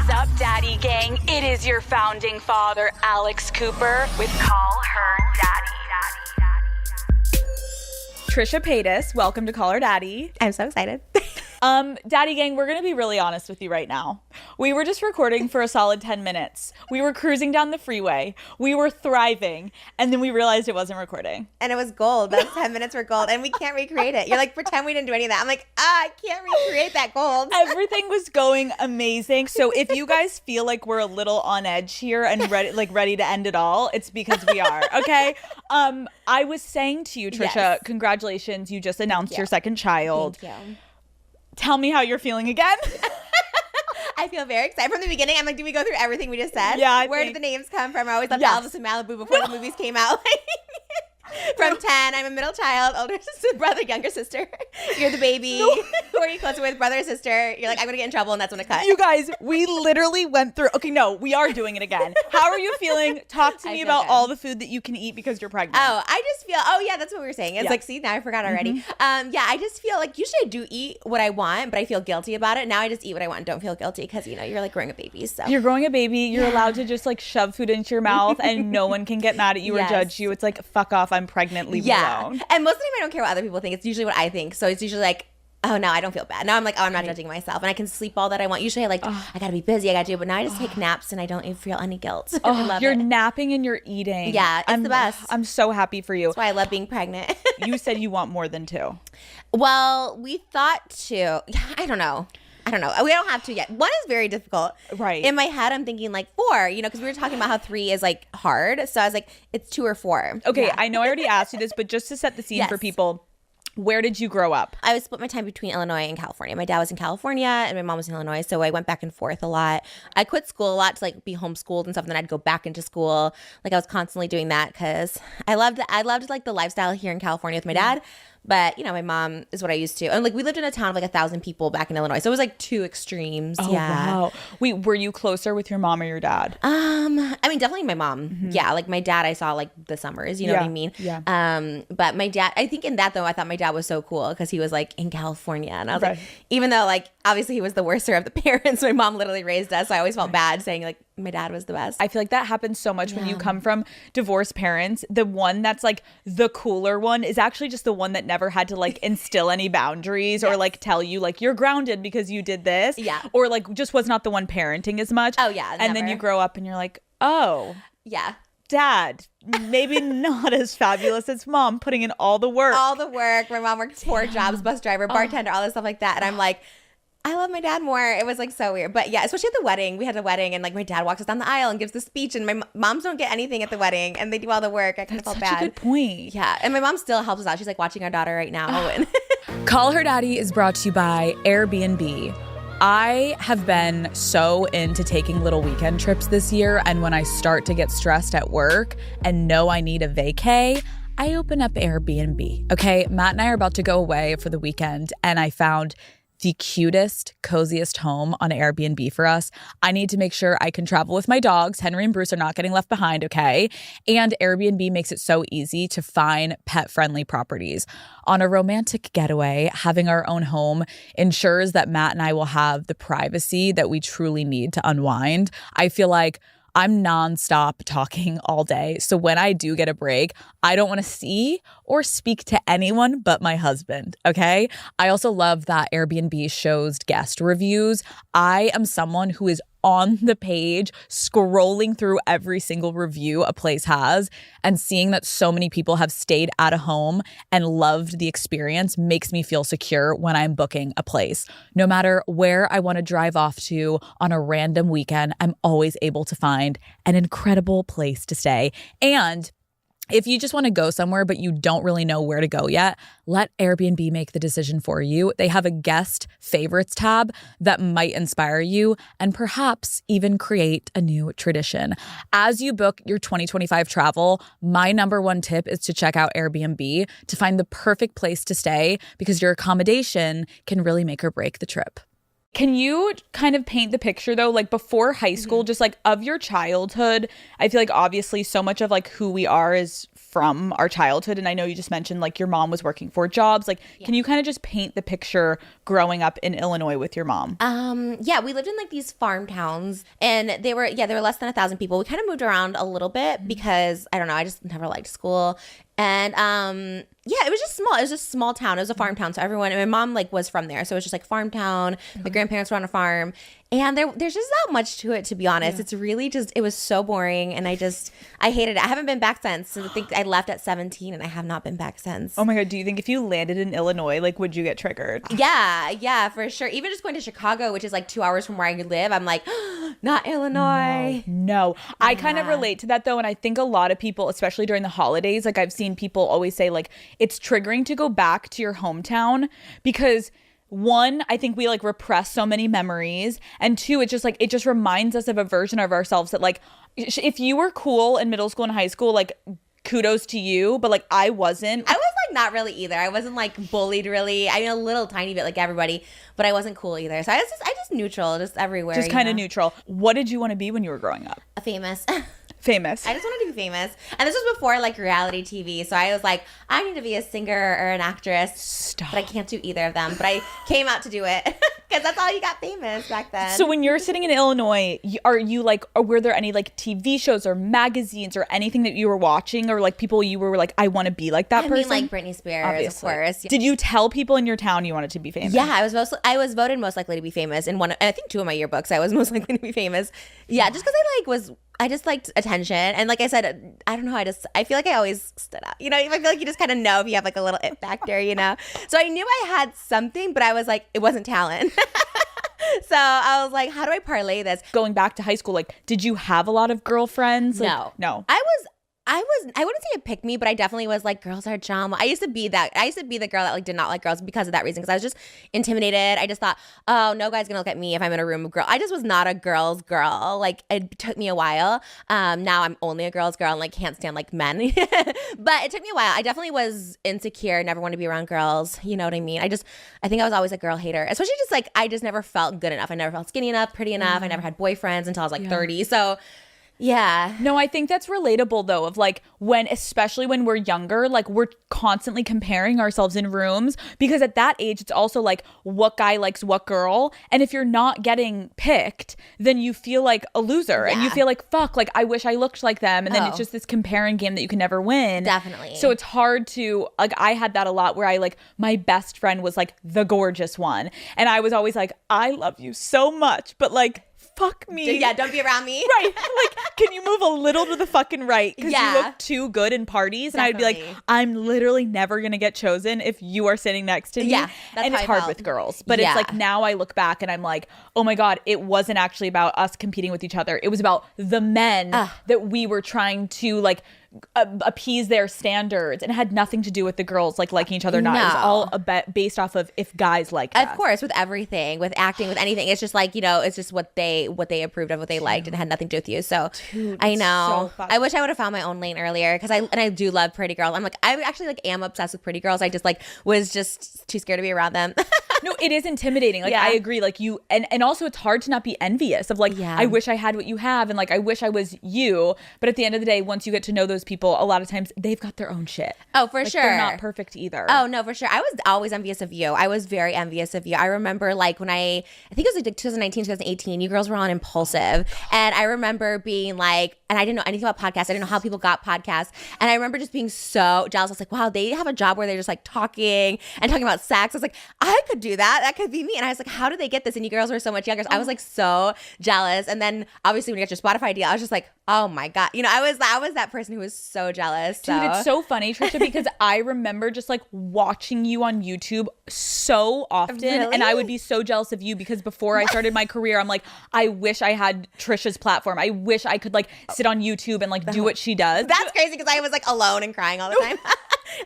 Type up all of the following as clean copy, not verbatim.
is up, Daddy Gang? It is your founding father, Alex Cooper, with Call Her Daddy. Trisha Paytas, welcome to Call Her Daddy. I'm so excited. Daddy Gang, we're going to be really honest with you right now. We were just recording for a solid 10 minutes. We were cruising down the freeway. We were thriving. And then we realized it wasn't recording. And it was gold. Those 10 minutes were gold. And we can't recreate it. You're like, pretend we didn't do any of that. I'm like, I can't recreate that gold. Everything was going amazing. So if you guys feel like we're a little on edge here and ready to end it all, it's because we are. Okay. I was saying to you, Trisha, yes. Congratulations. You just announced your second child. Thank you. Tell me how you're feeling again. I feel very excited. From the beginning, I'm like, did we go through everything we just said? Yeah. Where did the names come from? I always loved Elvis and Malibu before the movies came out. From 10, I'm a middle child, older sister, brother, younger sister. You're the baby. No. Who are you closer with, brother or sister? You're like, I'm going to get in trouble, and that's when it cut. You guys, we literally went through. Okay, no, we are doing it again. How are you feeling? Talk to me about all the food that you can eat because you're pregnant. Oh, I just feel, that's what we were saying. It's like, see, now I forgot already. Mm-hmm. I just feel like usually I do eat what I want, but I feel guilty about it. Now I just eat what I want and don't feel guilty because, you're like growing a baby. So you're growing a baby. You're allowed to just like shove food into your mouth and no one can get mad at you or judge you. It's like, fuck off, I'm pregnant, leave me alone. And most of the time I don't care what other people think. It's usually what I think. So it's usually like, oh, no, I don't feel bad. Now I'm like, I'm not judging myself. And I can sleep all that I want. Usually I got to be busy. I got to do it. But now I just take naps and I don't even feel any guilt. I love you're it. napping and you're eating. Yeah, it's the best. I'm so happy for you. That's why I love being pregnant. You said you want more than 2. Well, we thought 2. I don't know. We don't have 2 yet. 1 is very difficult. Right. In my head, I'm thinking like 4, because we were talking about how 3 is like hard. So I was like, it's 2 or 4. Okay. Yeah. I know I already asked you this, but just to set the scene for people, where did you grow up? I split my time between Illinois and California. My dad was in California and my mom was in Illinois. So I went back and forth a lot. I quit school a lot to like be homeschooled and stuff. And then I'd go back into school. Like I was constantly doing that because I loved like the lifestyle here in California with my dad. But, my mom is what I used to. And, like, we lived in a town of, like, 1,000 people back in Illinois. So it was, like, 2 extremes. Oh, wow. Wait, were you closer with your mom or your dad? I mean, definitely my mom. Mm-hmm. Yeah, like, my dad I saw, like, the summers. You know what I mean? Yeah. But my dad, I think in that, though, I thought my dad was so cool because he was, like, in California. And I was like, even though, like, obviously he was the worster of the parents, my mom literally raised us. So I always felt bad saying, like, my dad was the best. I feel like that happens so much when you come from divorced parents. The one that's like the cooler one is actually just the one that never had to like instill any boundaries or like tell you like you're grounded because you did this. Yeah. Or like just was not the one parenting as much. Oh yeah. And then you grow up and you're like, oh. Yeah. Dad, maybe not as fabulous as mom, putting in all the work. All the work. My mom worked 4 jobs, bus driver, bartender, all this stuff like that. And I'm like, I love my dad more. It was like so weird. But yeah, especially at the wedding. We had a wedding and like my dad walks us down the aisle and gives the speech and my moms don't get anything at the wedding and they do all the work. I kind of felt bad. That's such a good point. Yeah. And my mom still helps us out. She's like watching our daughter right now. And Call Her Daddy is brought to you by Airbnb. I have been so into taking little weekend trips this year. And when I start to get stressed at work and know I need a vacay, I open up Airbnb. Okay, Matt and I are about to go away for the weekend and I found the cutest, coziest home on Airbnb for us. I need to make sure I can travel with my dogs. Henry and Bruce are not getting left behind, okay? And Airbnb makes it so easy to find pet-friendly properties. On a romantic getaway, having our own home ensures that Matt and I will have the privacy that we truly need to unwind. I feel like I'm nonstop talking all day. So when I do get a break, I don't want to see or speak to anyone but my husband, okay? I also love that Airbnb shows guest reviews. I am someone who is on the page, scrolling through every single review a place has, and seeing that so many people have stayed at a home and loved the experience makes me feel secure when I'm booking a place. No matter where I want to drive off to on a random weekend, I'm always able to find an incredible place to stay. And if you just want to go somewhere, but you don't really know where to go yet, let Airbnb make the decision for you. They have a guest favorites tab that might inspire you and perhaps even create a new tradition. As you book your 2025 travel, my number one tip is to check out Airbnb to find the perfect place to stay because your accommodation can really make or break the trip. Can you kind of paint the picture though, like before high school, just like of your childhood? I feel like obviously so much of like who we are is from our childhood. And I know you just mentioned like your mom was working 4 jobs. Like, can you kind of just paint the picture growing up in Illinois with your mom? Yeah, we lived in like these farm towns, and they were less than 1,000 people. We kind of moved around a little bit because I don't know, I just never liked school. And yeah, it was just small. It was just a small town. It was a farm town. So everyone, and my mom like was from there. So it was just like farm town. My grandparents were on a farm. And there's just not much to it, to be honest. It's really just, it was so boring. And I hated it. I haven't been back since. So I think I left at 17 and I have not been back since. Oh my God. Do you think if you landed in Illinois, like, would you get triggered? Yeah, for sure. Even just going to Chicago, which is like 2 hours from where I live, I'm like, not Illinois. No. I kind of relate to that though. And I think a lot of people, especially during the holidays, like I've seen people always say like, it's triggering to go back to your hometown because one, I think we like repress so many memories. And two, it just reminds us of a version of ourselves that like, if you were cool in middle school and high school, like kudos to you. But like I wasn't. I was like not really either. I wasn't like bullied really. I mean, a little tiny bit like everybody, but I wasn't cool either. So I just neutral, just everywhere. Just kind of neutral. What did you want to be when you were growing up? Famous. Famous. I just wanted to be famous. And this was before like reality TV. So I was like, I need to be a singer or an actress. Stop. But I can't do either of them. But I came out to do it because that's all you got famous back then. So when you're sitting in Illinois, are you like, or were there any like TV shows or magazines or anything that you were watching or like people you were like, I want to be like that person? I mean, like Britney Spears, obviously. Of course. Did you tell people in your town you wanted to be famous? Yeah, I was voted most likely to be famous in I think 2 of my yearbooks. I was most likely to be famous. Yeah, just because I just liked attention. And like I said, I don't know, I feel like I always stood out. You know, I feel like you just kind of know if you have like a little it factor, you know? So I knew I had something, but I was like, it wasn't talent. So I was like, how do I parlay this? Going back to high school, like, did you have a lot of girlfriends? Like, No. I wouldn't say it picked me, but I definitely was like, girls are drama. I used to be the girl that like did not like girls because of that reason. Because I was just intimidated. I just thought, oh, no guy's gonna look at me if I'm in a room with girls. I just was not a girl's girl. Like it took me a while. Now I'm only a girl's girl and like can't stand like men. But it took me a while. I definitely was insecure, never wanted to be around girls. You know what I mean? I think I was always a girl hater. Especially just like I just never felt good enough. I never felt skinny enough, pretty enough. I never had boyfriends until I was like 30. So yeah. No, I think that's relatable though, of like especially when we're younger, like we're constantly comparing ourselves in rooms because at that age, it's also like what guy likes what girl. And if you're not getting picked, then you feel like a loser and you feel like, fuck, like I wish I looked like them. And then it's just this comparing game that you can never win. Definitely. So it's hard to, like, I had that a lot where my best friend was like the gorgeous one. And I was always like, I love you so much, but like, fuck me. Yeah, don't be around me. Right. Like, can you move a little to the fucking right? Because you look too good in parties. Definitely. And I'd be like, I'm literally never going to get chosen if you are sitting next to me. Yeah, that's and it's hard with girls. But it's like now I look back and I'm like, oh my God, it wasn't actually about us competing with each other. It was about the men that we were trying to like appease their standards, and it had nothing to do with the girls like liking each other or not. It was all based off of if guys liked us. Of course, with everything, with acting, with anything, it's just like, you know, it's just what they approved of, what they liked, and it had nothing to do with you. So I know. So I wish I would have found my own lane earlier because I do love pretty girls. I'm like, I actually like am obsessed with pretty girls. I just like was just too scared to be around them. No, it is intimidating. Like I agree. Like you, and also it's hard to not be envious of like, I wish I had what you have, and like I wish I was you. But at the end of the day, once you get to know those people, a lot of times they've got their own shit. Oh, for sure. They're not perfect either. Oh, no, for sure. I was always envious of you. I was very envious of you. I remember like when I think it was like 2019, 2018, you girls were on Impulsive. And I remember being like, and I didn't know anything about podcasts. I didn't know how people got podcasts. And I remember just being so jealous. I was like, wow, they have a job where they're just like talking about sex. I was like, I could do that. That could be me. And I was like, how did they get this? And you girls were so much younger. So I was like so jealous. And then obviously when you got your Spotify deal, I was just like, oh my God. You know, I was that person who was so jealous. So. Dude, it's so funny, Trisha, because I remember just like watching you on YouTube so often. Really? And I would be so jealous of you because before I started my career, I'm like, I wish I had Trisha's platform. I wish I could like sit on YouTube and like do what she does. That's crazy because I was like alone and crying all the time.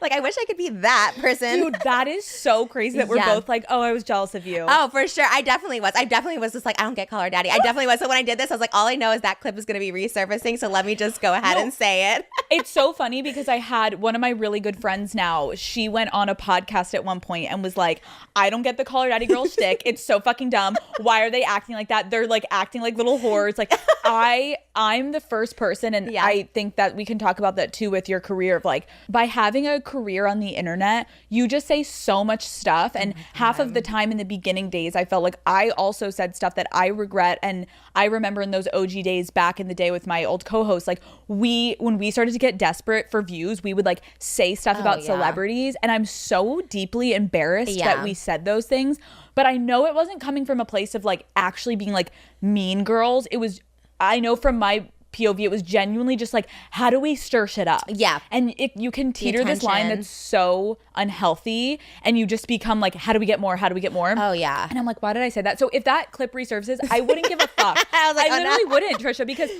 Like, I wish I could be that person. Dude, that is so crazy that we're both like, oh, I was jealous of you. Oh, for sure. I definitely was just like, I don't get Call Her Daddy. I definitely was. So when I did this, I was like, all I know is that clip is going to be resurfacing. So let me just go ahead and say it. It's so funny because I had one of my really good friends now. She went on a podcast at one point and was like, I don't get the Call Her Daddy girl shtick. It's so fucking dumb. Why are they acting like that? They're like acting like little whores. Like I'm the first person, and I think that we can talk about that too with your career of like, by having a career on the internet, you just say so much stuff. And half of the time in the beginning days, I felt like I also said stuff that I regret. And I remember in those OG days back in the day with my old co-host, like when we started to get desperate for views, we would like say stuff about celebrities. And I'm so deeply embarrassed that we said those things. But I know it wasn't coming from a place of like actually being like mean girls. It was, I know from my POV, it was genuinely just like, how do we stir shit up? Yeah. And you can teeter this line that's so unhealthy, and you just become like, how do we get more? How do we get more? Oh, yeah. And I'm like, why did I say that? So if that clip resurfaces, I wouldn't give a fuck. I was like, I literally wouldn't, Trisha, because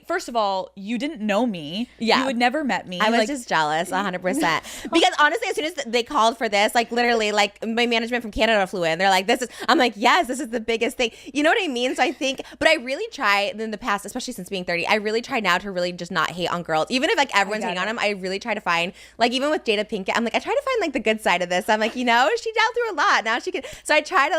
first of all, you didn't know me. Yeah. You had never met me. I was just jealous, 100%. Because honestly, as soon as they called for this, like literally, like my management from Canada flew in. They're like, I'm like, yes, this is the biggest thing. You know what I mean? So I think, but I really try in the past, especially since being 30, I really try now to really just not hate on girls. Even if like everyone's hating on them, I really try to find, like even with Jada Pinkett, I'm like, I try to find like the good side of this. I'm like, she dealt through a lot. Now she can. So I try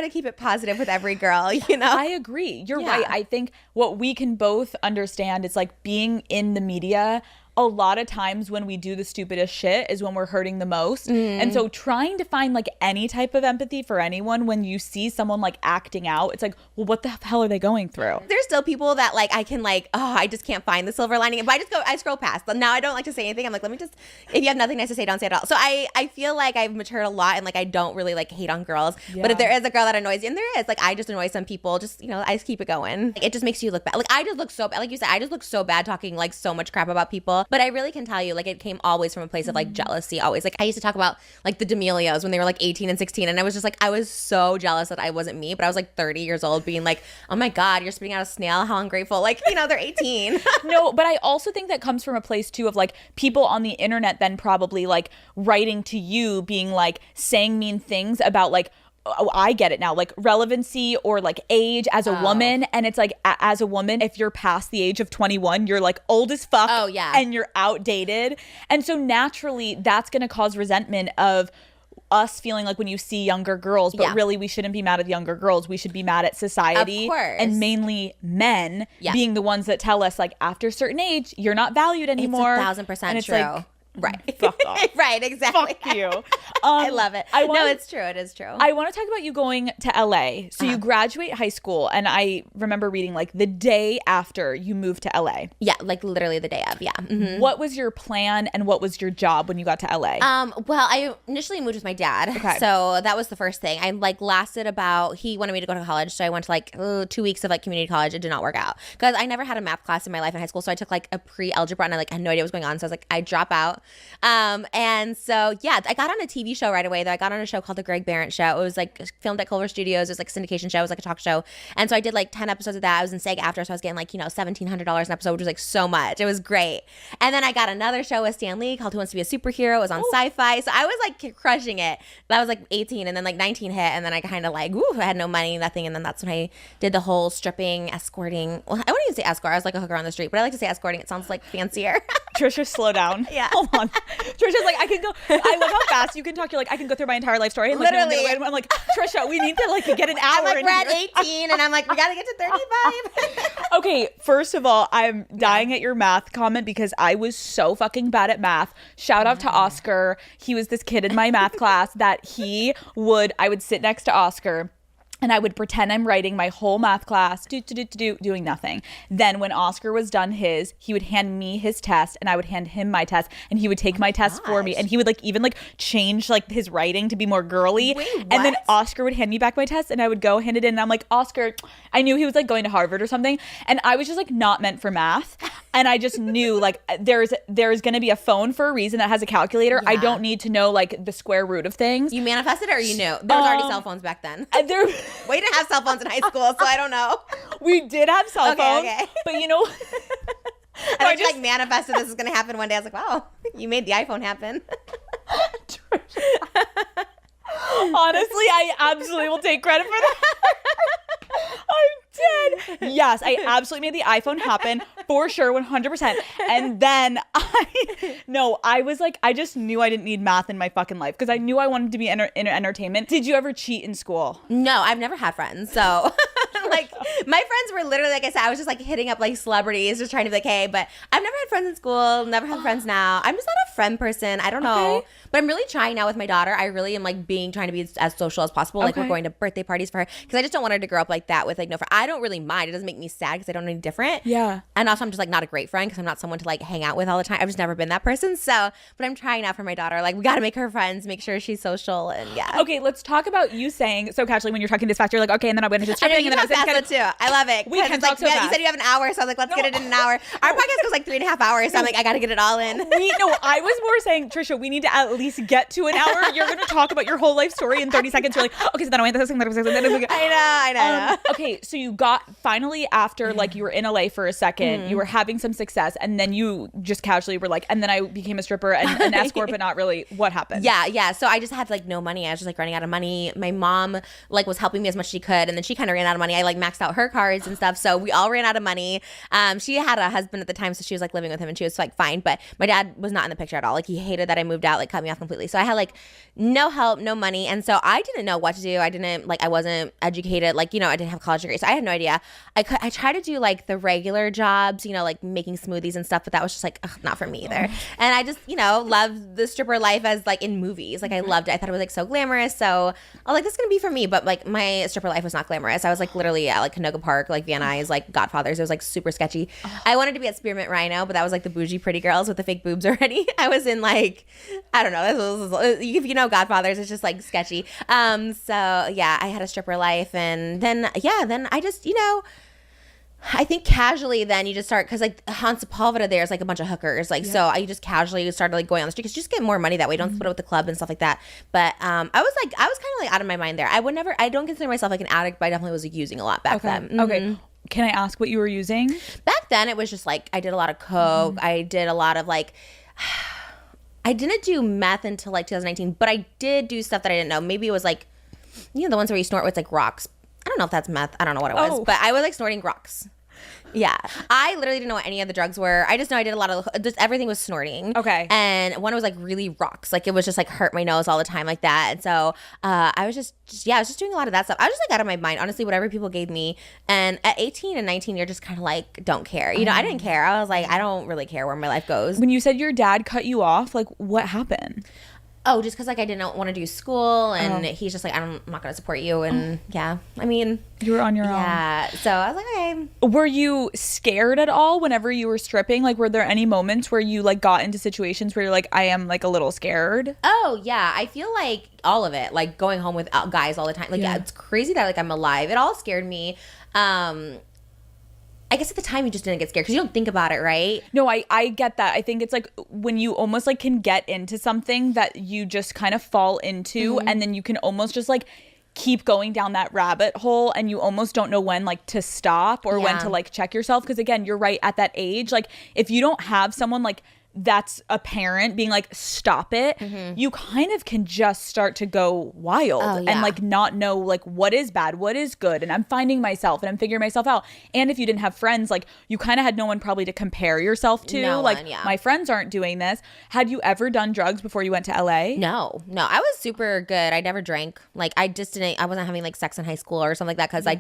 to keep it positive with every girl, I agree. You're right. I think what we can both understand is like being in the media, a lot of times when we do the stupidest shit is when we're hurting the most. And so trying to find like any type of empathy for anyone when you see someone like acting out, it's like, well, what the hell are they going through? There's still people that like I can like, I just can't find the silver lining. But I scroll past. But now I don't like to say anything. I'm like, let me just, if you have nothing nice to say, don't say it at all. So I feel like I've matured a lot, and like I don't really like hate on girls. Yeah. But if there is a girl that annoys you, and there is, like I just annoy some people, just, I just keep it going. Like, it just makes you look bad. Like I just look so bad. Like you said, I just look so bad talking like so much crap about people. But I really can tell you, like, it came always from a place of like jealousy. Always, like I used to talk about like the D'Amelios when they were like 18 and 16, and I was just like, I was so jealous that I wasn't me. But I was like 30 years old being like, oh my God, you're spitting out a snail, how ungrateful. Like, they're 18. No, but I also think that comes from a place too of like people on the internet then probably like writing to you being like saying mean things about like, oh, I get it now, like relevancy or like age as a woman. And it's like, as a woman, if you're past the age of 21, you're like old as fuck. Oh, yeah. And you're outdated. And so naturally that's going to cause resentment of us feeling like when you see younger girls, but really we shouldn't be mad at younger girls. We should be mad at society. Of course. And mainly men being the ones that tell us like after a certain age, you're not valued anymore. It's 1,000% and it's true. Like, right. Fuck off. Right, exactly. Fuck you. I love it. It's true. It is true. I want to talk about you going to LA. So you graduate high school, and I remember reading like the day after you moved to LA. Yeah, like literally the day of. Yeah. Mm-hmm. What was your plan and what was your job when you got to LA? Well, I initially moved with my dad. Okay. So that was the first thing. I like lasted about, he wanted me to go to college. So I went to like 2 weeks of like community college. It did not work out because I never had a math class in my life in high school. So I took like a pre-algebra, and I like had no idea what was going on. So I was like, I drop out. And so, yeah, I got on a TV show right away though. I got on a show called The Greg Barrett Show. It was like filmed at Culver Studios. It was like a syndication show. It was like a talk show. And so I did like 10 episodes of that. I was in SAG after. So I was getting like, $1,700 an episode, which was like so much. It was great. And then I got another show with Stan Lee called Who Wants to Be a Superhero. It was on Sci-Fi. So I was like crushing it. That was like 18, and then like 19 hit. And then I kind of like, I had no money, nothing. And then that's when I did the whole stripping, escorting. Well, I wouldn't even say escort. I was like a hooker on the street, but I like to say escorting. It sounds like fancier. Trisha, slow down. Yeah. Hold on. Trisha's like, I love how fast you can talk. You're like, I can go through my entire life story. And like, literally. No, I'm like, Trisha, we need to like get an hour. I'm like, we're at 18 and I'm like, we got to get to 35. Okay. First of all, I'm dying at your math comment because I was so fucking bad at math. Shout out to Oscar. He was this kid in my math class that I would sit next to Oscar, and I would pretend I'm writing my whole math class, doing nothing. Then when Oscar was done he would hand me his test, and I would hand him my test, and he would take my test for me. And he would like even like change like his writing to be more girly. Wait, what? And then Oscar would hand me back my test, and I would go hand it in. And I'm like, Oscar, I knew he was like going to Harvard or something. And I was just like not meant for math. And I just knew like there's going to be a phone for a reason that has a calculator. Yeah. I don't need to know like the square root of things. You manifested, or you knew? There was already cell phones back then. We didn't have cell phones in high school, so I don't know. We did have cell phones, but I just like manifested this is going to happen one day. I was like, wow, you made the iPhone happen. Honestly, I absolutely will take credit for that. I'm dead. Yes, I absolutely made the iPhone happen for sure, 100%. And then I was like, I just knew I didn't need math in my fucking life because I knew I wanted to be in entertainment. Did you ever cheat in school? No, I've never had friends. So like my friends were literally, like I said, I was just like hitting up like celebrities, just trying to be like, hey, but I've never had friends in school, never had friends now. I'm just not a friend person. I don't know. Okay. But I'm really trying now with my daughter. I really am like trying to be as social as possible. Like we're going to birthday parties for her because I just don't want her to grow up like that with like no friend. I don't really mind. It doesn't make me sad because I don't know any different. Yeah. And also I'm just like not a great friend because I'm not someone to like hang out with all the time. I've just never been that person. So, but I'm trying now for my daughter. Like we got to make her friends, make sure she's social, and yeah. Okay, let's talk about you saying so casually when you're talking this fast. You're like, okay, and then I went into stripping, and then I was fast too. I love it. We can talk so fast. You said you have an hour, so I was like, let's get it in an hour. Our podcast goes like 3.5 hours, so I'm like, I got to get it all in. I was more saying, Trisha, we need to at least get to an hour. You're going to talk about your whole life story in 30 seconds. You're like, okay, so then I went this thing. I know. Okay, so you got finally after like you were in LA for a second, you were having some success, and then you just casually were like, and then I became a stripper and an escort, but not really. What happened? Yeah. So I just had like no money. I was just like running out of money. My mom like was helping me as much as she could, and then she kind of ran out of money. I like maxed out her cards and stuff, so we all ran out of money. She had a husband at the time, so she was like living with him, and she was like fine. But my dad was not in the picture at all. Like he hated that I moved out, like cut me off completely. So I had like no help, no money, and so I didn't know what to do. I wasn't educated. Like I didn't have a college degree, so I had no idea. I tried to do like the regular jobs, like making smoothies and stuff, but that was just like not for me either. And I just loved the stripper life as like in movies. Like I loved it. I thought it was like so glamorous. So I was like, this is gonna be for me. But like my stripper life was not glamorous. I was like literally at like Canoga Park, like Van Nuys, like Godfathers. It was like super sketchy. I wanted to be at Spearmint Rhino, but that was like the bougie pretty girls with the fake boobs already. I was in like, I don't know. If you know Godfathers, it's just like sketchy. So yeah, I had a stripper life, and then I just I think casually then you just start, because like Hans Sepulveda there's like a bunch of hookers, like so I just casually started like going on the street because you just get more money that way. Don't split it with the club and stuff like that. But I was kind of like out of my mind there. I don't consider myself like an addict, but I definitely was like, using a lot back then. Mm-hmm. Okay. Can I ask what you were using? Back then it was just like I did a lot of coke. I did a lot of like I didn't do meth until like 2019, but I did do stuff that I didn't know. Maybe it was like the ones where you snort with like rocks. I don't know if that's meth. I don't know what it was, but I was like snorting rocks. Yeah. I literally didn't know what any of the drugs were. I just know I did a lot of, just everything was snorting. Okay. And one was like really rocks. Like it was just like hurt my nose all the time like that. And so I was just I was just doing a lot of that stuff. I was just like out of my mind, honestly, whatever people gave me. And at 18 and 19, you're just kind of like, don't care. I didn't care. I was like, I don't really care where my life goes. When you said your dad cut you off, like what happened? Oh, just because like I didn't want to do school, and he's just like, I'm not going to support you, and yeah, I mean, you were on your own. Yeah, so I was like, okay. Were you scared at all whenever you were stripping? Like, were there any moments where you like got into situations where you're like, I am like a little scared? Oh yeah, I feel like all of it, like going home with guys all the time. Like yeah, it's crazy that like I'm alive. It all scared me. I guess at the time you just didn't get scared because you don't think about it, right? No, I get that. I think it's like when you almost like can get into something that you just kind of fall into, and then you can almost just like keep going down that rabbit hole, and you almost don't know when like to stop or when to like check yourself. Because again, you're right, at that age, like if you don't have someone like that's a parent being like, stop it, you kind of can just start to go wild and like not know like what is bad, what is good. And I'm finding myself and I'm figuring myself out. And if you didn't have friends, like you kind of had no one probably to compare yourself to. My friends aren't doing this. Had you ever done drugs before you went to LA? No. I was super good. I never drank. Like I wasn't having like sex in high school or something like that because I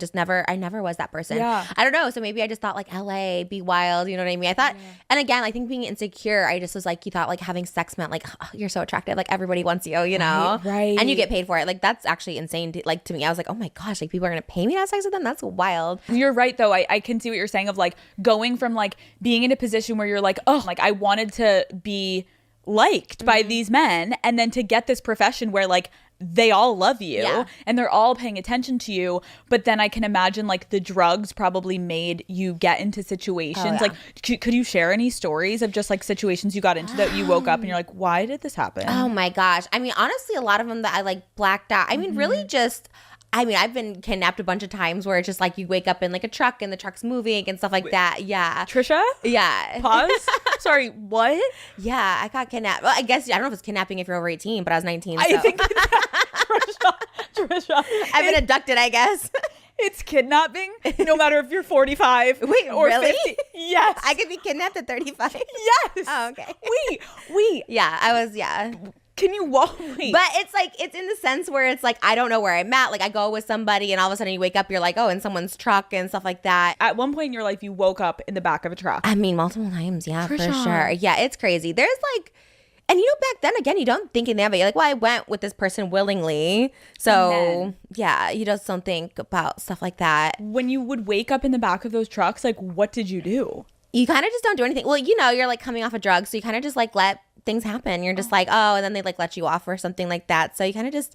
never was that person. I don't know. So maybe I just thought like LA, be wild. You know what I mean? I thought, and again, I think being insecure, I just was like, you thought like having sex meant like, oh, you're so attractive, like everybody wants you, right, and you get paid for it. Like that's actually insane to me. I was like, oh my gosh, like people are gonna pay me to have sex with them? That's wild. You're right though. I can see what you're saying of like going from like being in a position where you're like, oh, like I wanted to be liked by these men, and then to get this profession where like they all love you and they're all paying attention to you. But then I can imagine like the drugs probably made you get into situations. Like could you share any stories of just like situations you got into that you woke up and you're like, why did this happen? Oh my gosh. I mean, honestly, a lot of them that I like blacked out. I mean, really just I mean, I've been kidnapped a bunch of times where it's just like you wake up in like a truck and the truck's moving and stuff like that. Yeah. Trisha? Yeah. Pause. Sorry, what? Yeah, I got kidnapped. Well, I guess, I don't know if it's kidnapping if you're over 18, but I was 19. So. I think Trisha. I've been abducted, I guess. It's kidnapping, no matter if you're 45 Wait, or really? 50. Yes. I could be kidnapped at 35. Yes. Oh, okay. Wait. Yeah, I was, yeah. Can you walk? Wait. But it's like, it's in the sense where it's like, I don't know where I'm at. Like, I go with somebody and all of a sudden you wake up, you're like, oh, in someone's truck and stuff like that. At one point in your life, you woke up in the back of a truck. I mean, multiple times. Yeah, Trisha. for sure. Yeah, it's crazy. There's like, and you know, back then, again, you don't think in that, but you're like, well, I went with this person willingly. So, yeah, you just don't think about stuff like that. When you would wake up in the back of those trucks, like, what did you do? You kind of just don't do anything. Well, you know, you're like coming off a drug, so you kind of just like let things happen. You're just like, oh, and then they like let you off or something like that. So you kind of just,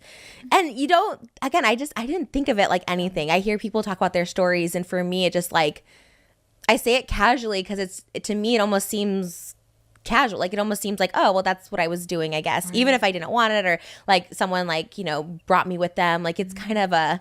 and you don't, again, I didn't think of it like anything. I hear people talk about their stories, and for me, it just like, I say it casually because to me, it almost seems casual. Like, it almost seems like, oh, well, that's what I was doing, I guess. Right. Even if I didn't want it, or like someone like, you know, brought me with them. Like, it's kind of a,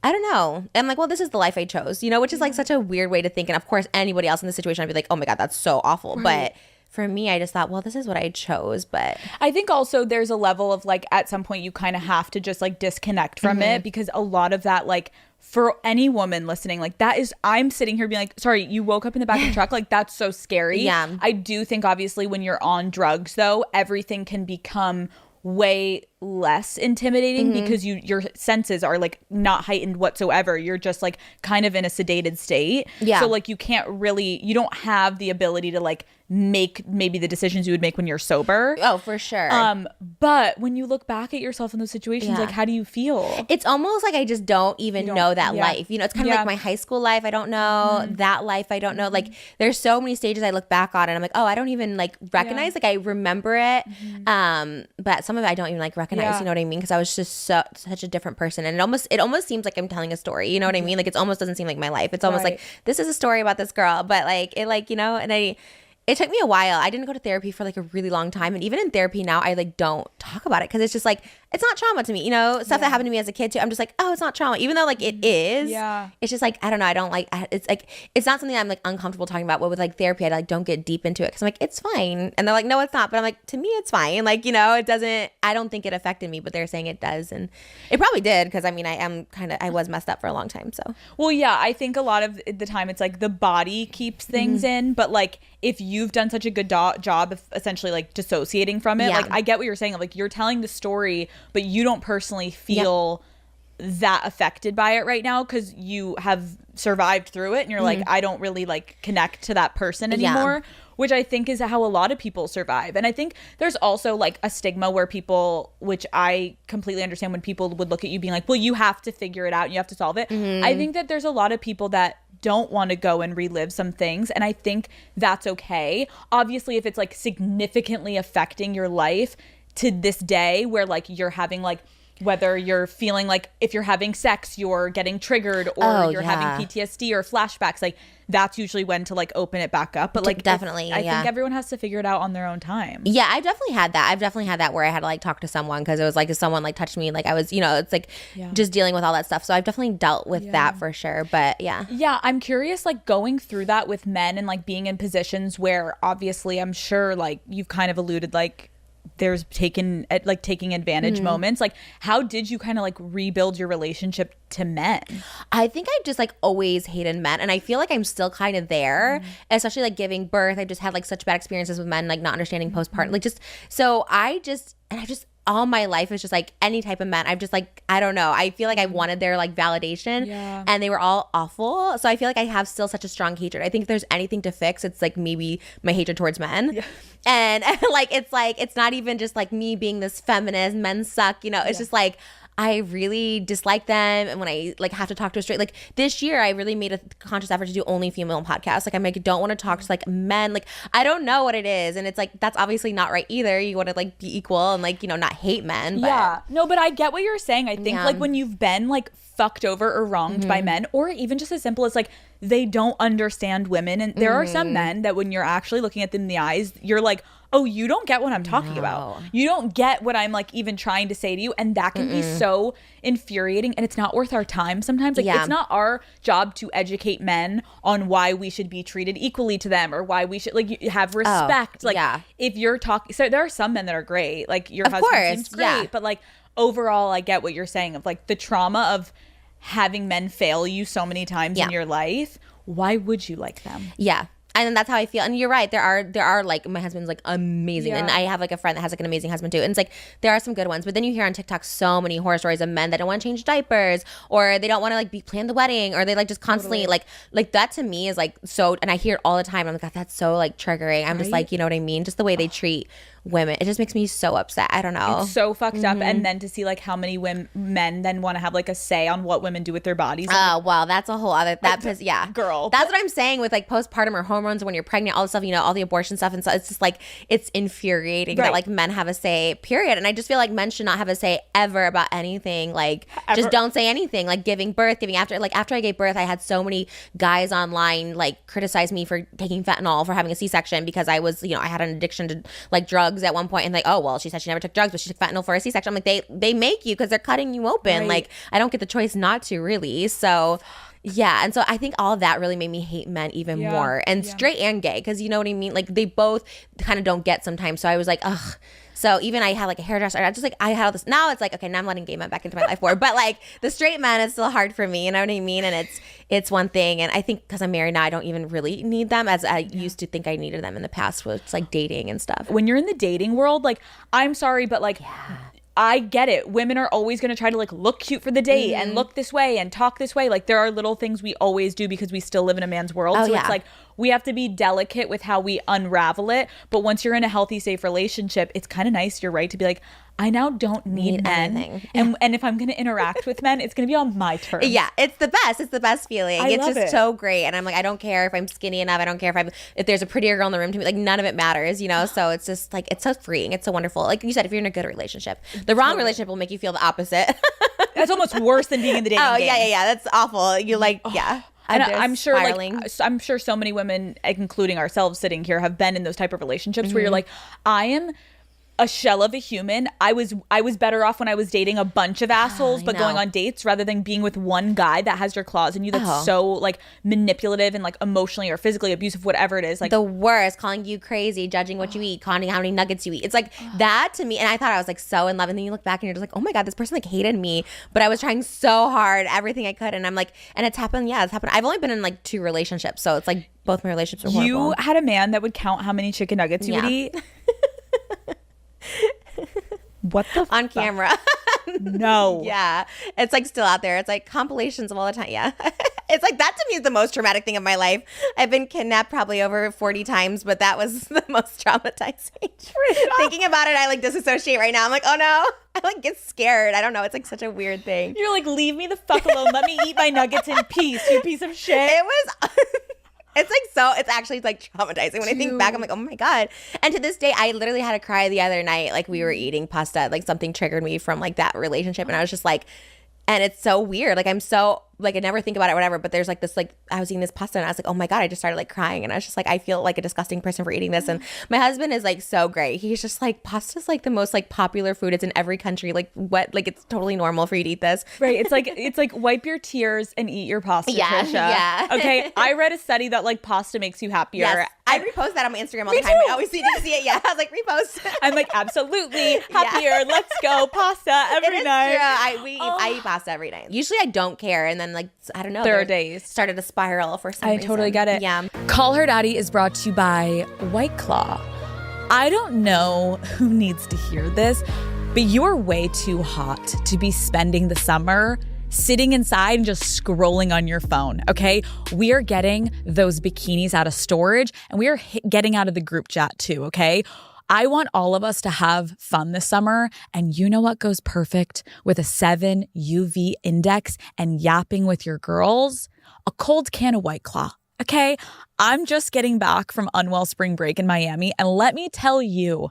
I don't know. I'm like, well, this is the life I chose, you know, which is like such a weird way to think. And of course, anybody else in this situation, I'd be like, oh my God, that's so awful. Right. But for me, I just thought, well, this is what I chose. But I think also there's a level of like, at some point you kind of have to just like disconnect from it, because a lot of that, like, for any woman listening, like, that is, I'm sitting here being like, sorry, you woke up in the back of the truck. Like, that's so scary. Yeah. I do think obviously when you're on drugs though, everything can become way less intimidating because your senses are like not heightened whatsoever. You're just like kind of in a sedated state. Yeah. So like you don't have the ability to like make maybe the decisions you would make when you're sober. Oh, for sure. But when you look back at yourself in those situations, like, how do you feel? It's almost like I just don't even know that life. You know, it's kind of like my high school life. I don't know that life. I don't know. Like, there's so many stages I look back on and I'm like, oh, I don't even like recognize. Like, I remember it. But some of it I don't even like recognize. You know what I mean? Because I was just such a different person. And it almost seems like I'm telling a story. You know what I mean? Like, it almost doesn't seem like my life. It's almost like, this is a story about this girl. But like, it like, you know, and it took me a while. I didn't go to therapy for like a really long time. And even in therapy now, I like don't talk about it because it's just like, it's not trauma to me. You know, stuff that happened to me as a kid too. I'm just like, oh, it's not trauma. Even though like it is. Yeah. It's just like, I don't know. I don't like, it's like, it's not something I'm like uncomfortable talking about. But with like therapy, I like don't get deep into it because I'm like, it's fine. And they're like, no, it's not. But I'm like, to me, it's fine. Like, you know, it doesn't, I don't think it affected me, but they're saying it does. And it probably did because I mean, I was messed up for a long time. So. Well, yeah, I think a lot of the time it's like the body keeps things in, but like if you've done such a good job of essentially like dissociating from it, like I get what you're saying. Like, you're telling the story, but you don't personally feel that affected by it right now because you have survived through it and you're like, I don't really like connect to that person anymore, which I think is how a lot of people survive. And I think there's also like a stigma where people, which I completely understand, when people would look at you being like, well, you have to figure it out, you have to solve it. I think that there's a lot of people that don't want to go and relive some things, and I think that's okay. Obviously, if it's like significantly affecting your life to this day, where like you're having like, whether you're feeling like if you're having sex you're getting triggered, or you're having PTSD or flashbacks, like that's usually when to like open it back up. But like definitely, I think everyone has to figure it out on their own time. Yeah, I've definitely had that where I had to like talk to someone because it was like if someone like touched me, like I was, you know, it's like just dealing with all that stuff. So I've definitely dealt with that for sure. But yeah, I'm curious, like going through that with men and like being in positions where obviously I'm sure like you've kind of alluded like there's taking advantage moments. Like, how did you kind of like rebuild your relationship to men? I think I just like always hated men, and I feel like I'm still kind of there, especially like giving birth. I just had like such bad experiences with men, like not understanding postpartum, like just so I just all my life is just like any type of man. I've just like, I don't know. I feel like I wanted their like validation and they were all awful. So I feel like I have still such a strong hatred. I think if there's anything to fix, it's like maybe my hatred towards men. Yeah. And it's not even just like me being this feminist, men suck, you know, it's just like, I really dislike them. And when I like have to talk to a straight, like this year, I really made a conscious effort to do only female podcasts. Like I'm like, don't want to talk to like men. Like, I don't know what it is. And it's like, that's obviously not right either. You want to like be equal and like, you know, not hate men. But. Yeah. No, but I get what you're saying. I think like when you've been like fucked over or wronged by men, or even just as simple as like, they don't understand women. And there are some men that when you're actually looking at them in the eyes, you're like, oh, you don't get what I'm talking about. You don't get what I'm like even trying to say to you. And that can be so infuriating, and it's not worth our time sometimes. Like it's not our job to educate men on why we should be treated equally to them, or why we should like have respect. If you're talking, so there are some men that are great. Like your husband seems great, but like overall, I get what you're saying of like the trauma of having men fail you so many times in your life. Why would you like them? Yeah. And that's how I feel. And you're right. There are like, my husband's like amazing. And I have like a friend that has like an amazing husband too. And it's like, there are some good ones. But then you hear on TikTok so many horror stories of men that don't want to change diapers, or they don't want to like plan the wedding, or they like just constantly like that to me is like so, and I hear it all the time. I'm like, God, that's so like triggering. I'm just like, you know what I mean? Just the way they treat women. It just makes me so upset. I don't know. It's so fucked up. And then to see like how many men then want to have like a say on what women do with their bodies. Oh, well, that's a whole other, girl. That's what I'm saying with like postpartum or hormones, when you're pregnant, all the stuff, you know, all the abortion stuff. And so it's just like, it's infuriating that like men have a say, period. And I just feel like men should not have a say ever about anything. Like just don't say anything, like giving birth, after I gave birth, I had so many guys online like criticize me for taking fentanyl, for having a C-section, because I was, you know, I had an addiction to like drugs at one point, and like, oh well, she said she never took drugs, but she took fentanyl for a C-section. I'm like, they make you, because they're cutting you open. Like I don't get the choice not to, really. So yeah. And so I think all of that really made me hate men even more, and straight and gay, because you know what I mean, like they both kind of don't get sometimes. So I was like, ugh. So even I had like a hairdresser, I had all this. Now it's like, okay, now I'm letting gay men back into my life more. But like the straight men, it's still hard for me. You know what I mean? And it's one thing. And I think because I'm married now, I don't even really need them as I used to think I needed them in the past with like dating and stuff. When you're in the dating world, like, I'm sorry, but like, I get it. Women are always going to try to like look cute for the date and look this way and talk this way. Like there are little things we always do because we still live in a man's world. So it's like we have to be delicate with how we unravel it. But once you're in a healthy, safe relationship, it's kind of nice, you're right, to be like, I now don't need men. Anything. And if I'm going to interact with men, it's going to be on my terms. Yeah, it's the best. It's the best feeling. It's just so great. And I'm like, I don't care if I'm skinny enough. I don't care if there's a prettier girl in the room to me. Like none of it matters, you know? So it's just like, it's so freeing. It's so wonderful. Like you said, if you're in a good relationship, the wrong relationship will make you feel the opposite. That's almost worse than being in the dating game. Yeah. That's awful. You like, And I'm sure I'm sure so many women, including ourselves sitting here, have been in those type of relationships where you're like, I am a shell of a human. I was better off when I was dating a bunch of assholes, but going on dates rather than being with one guy that has your claws in you, that's so like manipulative and like emotionally or physically abusive, whatever it is. Like the worst, calling you crazy, judging what you eat, counting how many nuggets you eat. It's like that to me. And I thought I was like so in love. And then you look back and you're just like, oh my God, this person like hated me. But I was trying so hard, everything I could. And I'm like, and it's happened. Yeah, it's happened. I've only been in like 2 relationships. So it's like both my relationships are horrible. You had a man that would count how many chicken nuggets you would eat? What the on camera. No. Yeah. It's like still out there. It's like compilations of all the time. Yeah. It's like that to me is the most traumatic thing of my life. I've been kidnapped probably over 40 times, but that was the most traumatizing. Thinking about it, I like disassociate right now. I'm like, oh no. I like get scared. I don't know. It's like such a weird thing. You're like, leave me the fuck alone. Let me eat my nuggets in peace, you piece of shit. It was... It's like so, it's actually like traumatizing when I think back. I'm like, oh my God. And to this day, I literally had to cry the other night. Like we were eating pasta, like something triggered me from like that relationship. And I was just like, and it's so weird. Like I'm so, like I never think about it or whatever, but there's like this, like I was eating this pasta and I was like, oh my God, I just started like crying. And I was just like, I feel like a disgusting person for eating this. And my husband is like so great. He's just like, pasta's like the most like popular food. It's in every country. Like what, like it's totally normal for you to eat this. Right. It's like wipe your tears and eat your pasta, yeah, Trisha. Yeah. Okay. I read a study that like pasta makes you happier. Yes. I repost that on my Instagram all the time. I always need to see it. Yeah. I was like, repost. I'm like, absolutely happier. Yeah. Let's go. Pasta every night. I eat pasta every night. Usually I don't care. And then like, I don't know. There are days. Started a spiral for some reason. I totally get it. Yeah. Call Her Daddy is brought to you by White Claw. I don't know who needs to hear this, but you're way too hot to be spending the summer sitting inside and just scrolling on your phone, okay? We are getting those bikinis out of storage and we are getting out of the group chat too, okay? I want all of us to have fun this summer, and you know what goes perfect with a 7 UV index and yapping with your girls? A cold can of White Claw, okay? I'm just getting back from Unwell spring break in Miami, and let me tell you,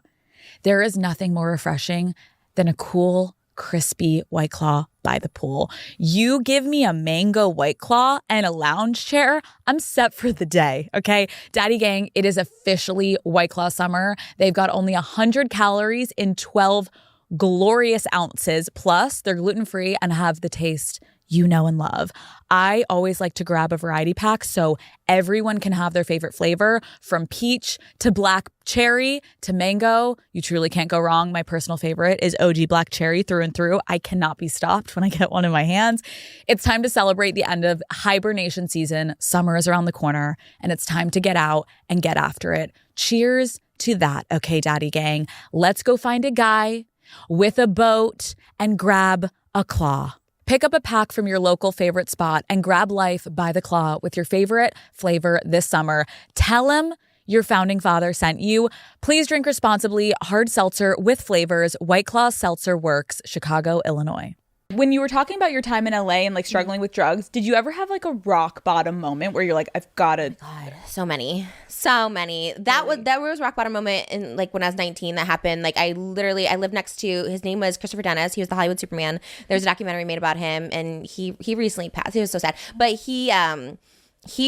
there is nothing more refreshing than a cool, crispy White Claw by the pool. You give me a mango White Claw and a lounge chair, I'm set for the day, okay? Daddy Gang, it is officially White Claw summer. They've got only 100 calories in 12 glorious ounces. Plus, they're gluten-free and have the taste you know and love. I always like to grab a variety pack so everyone can have their favorite flavor, from peach to black cherry to mango. You truly can't go wrong. My personal favorite is OG black cherry through and through. I cannot be stopped when I get one in my hands. It's time to celebrate the end of hibernation season. Summer is around the corner, and it's time to get out and get after it. Cheers to that, okay, Daddy Gang? Let's go find a guy with a boat and grab a claw. Pick up a pack from your local favorite spot and grab life by the claw with your favorite flavor this summer. Tell him your founding father sent you. Please drink responsibly. Hard seltzer with flavors. White Claw Seltzer Works, Chicago, Illinois. When you were talking about your time in LA and like struggling with drugs, did you ever have like a rock bottom moment where you're like, I've got to... God, so many. That was rock bottom moment in like when I was 19 that happened. Like I lived next to, his name was Christopher Dennis. He was the Hollywood Superman. There was a documentary made about him, and he recently passed. It was so sad. But he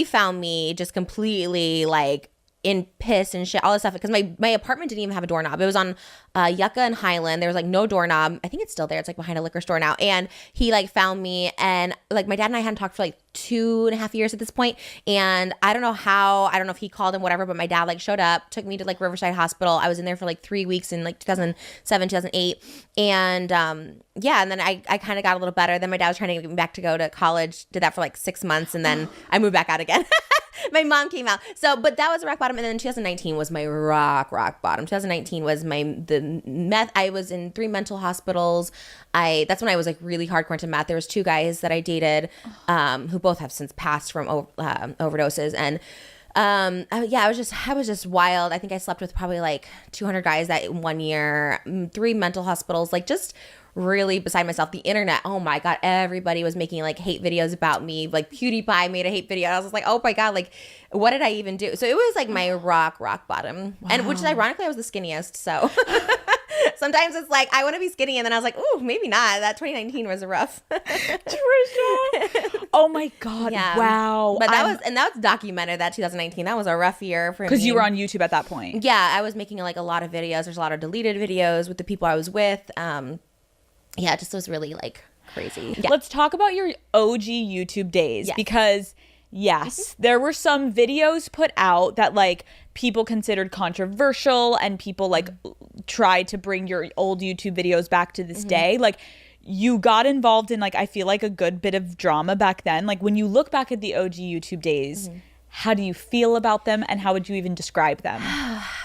found me just completely like in piss and shit, all this stuff, because my apartment didn't even have a doorknob. It was on Yucca and Highland. There was like no doorknob. I think it's still there. It's like behind a liquor store now. And he like found me, and like my dad and I hadn't talked for like 2.5 years at this point. And I don't know if he called him, whatever, but my dad like showed up, took me to like Riverside Hospital. I was in there for like 3 weeks in like 2007, 2008. And and then I kind of got a little better. Then my dad was trying to get me back to go to college, did that for like 6 months, and then I moved back out again. My mom came out. But that was a rock bottom. And then 2019 was my rock bottom. 2019 was the meth. I was in 3 mental hospitals. That's when I was like really hardcore into meth. There was 2 guys that I dated who both have since passed from overdoses. And I was just wild. I think I slept with probably like 200 guys that 1 year, 3 mental hospitals, like just really beside myself. The internet, oh my God, everybody was making like hate videos about me. Like PewDiePie made a hate video. I was like, oh my God, like what did I even do? So it was like my rock bottom. Wow. And which is ironically I was the skinniest. So sometimes it's like I want to be skinny, and then I was like, ooh, maybe not. That 2019 was rough. Trisha. Oh my God. Yeah. Wow. But that was documented, that 2019. That was a rough year for me. Because you were on YouTube at that point. Yeah, I was making like a lot of videos. There's a lot of deleted videos with the people I was with. Yeah, it just was really like crazy. Yeah. Let's talk about your OG YouTube days, because yes, there were some videos put out that like people considered controversial, and people like tried to bring your old YouTube videos back to this day. Like you got involved in like, I feel like a good bit of drama back then. Like when you look back at the OG YouTube days, how do you feel about them, and how would you even describe them?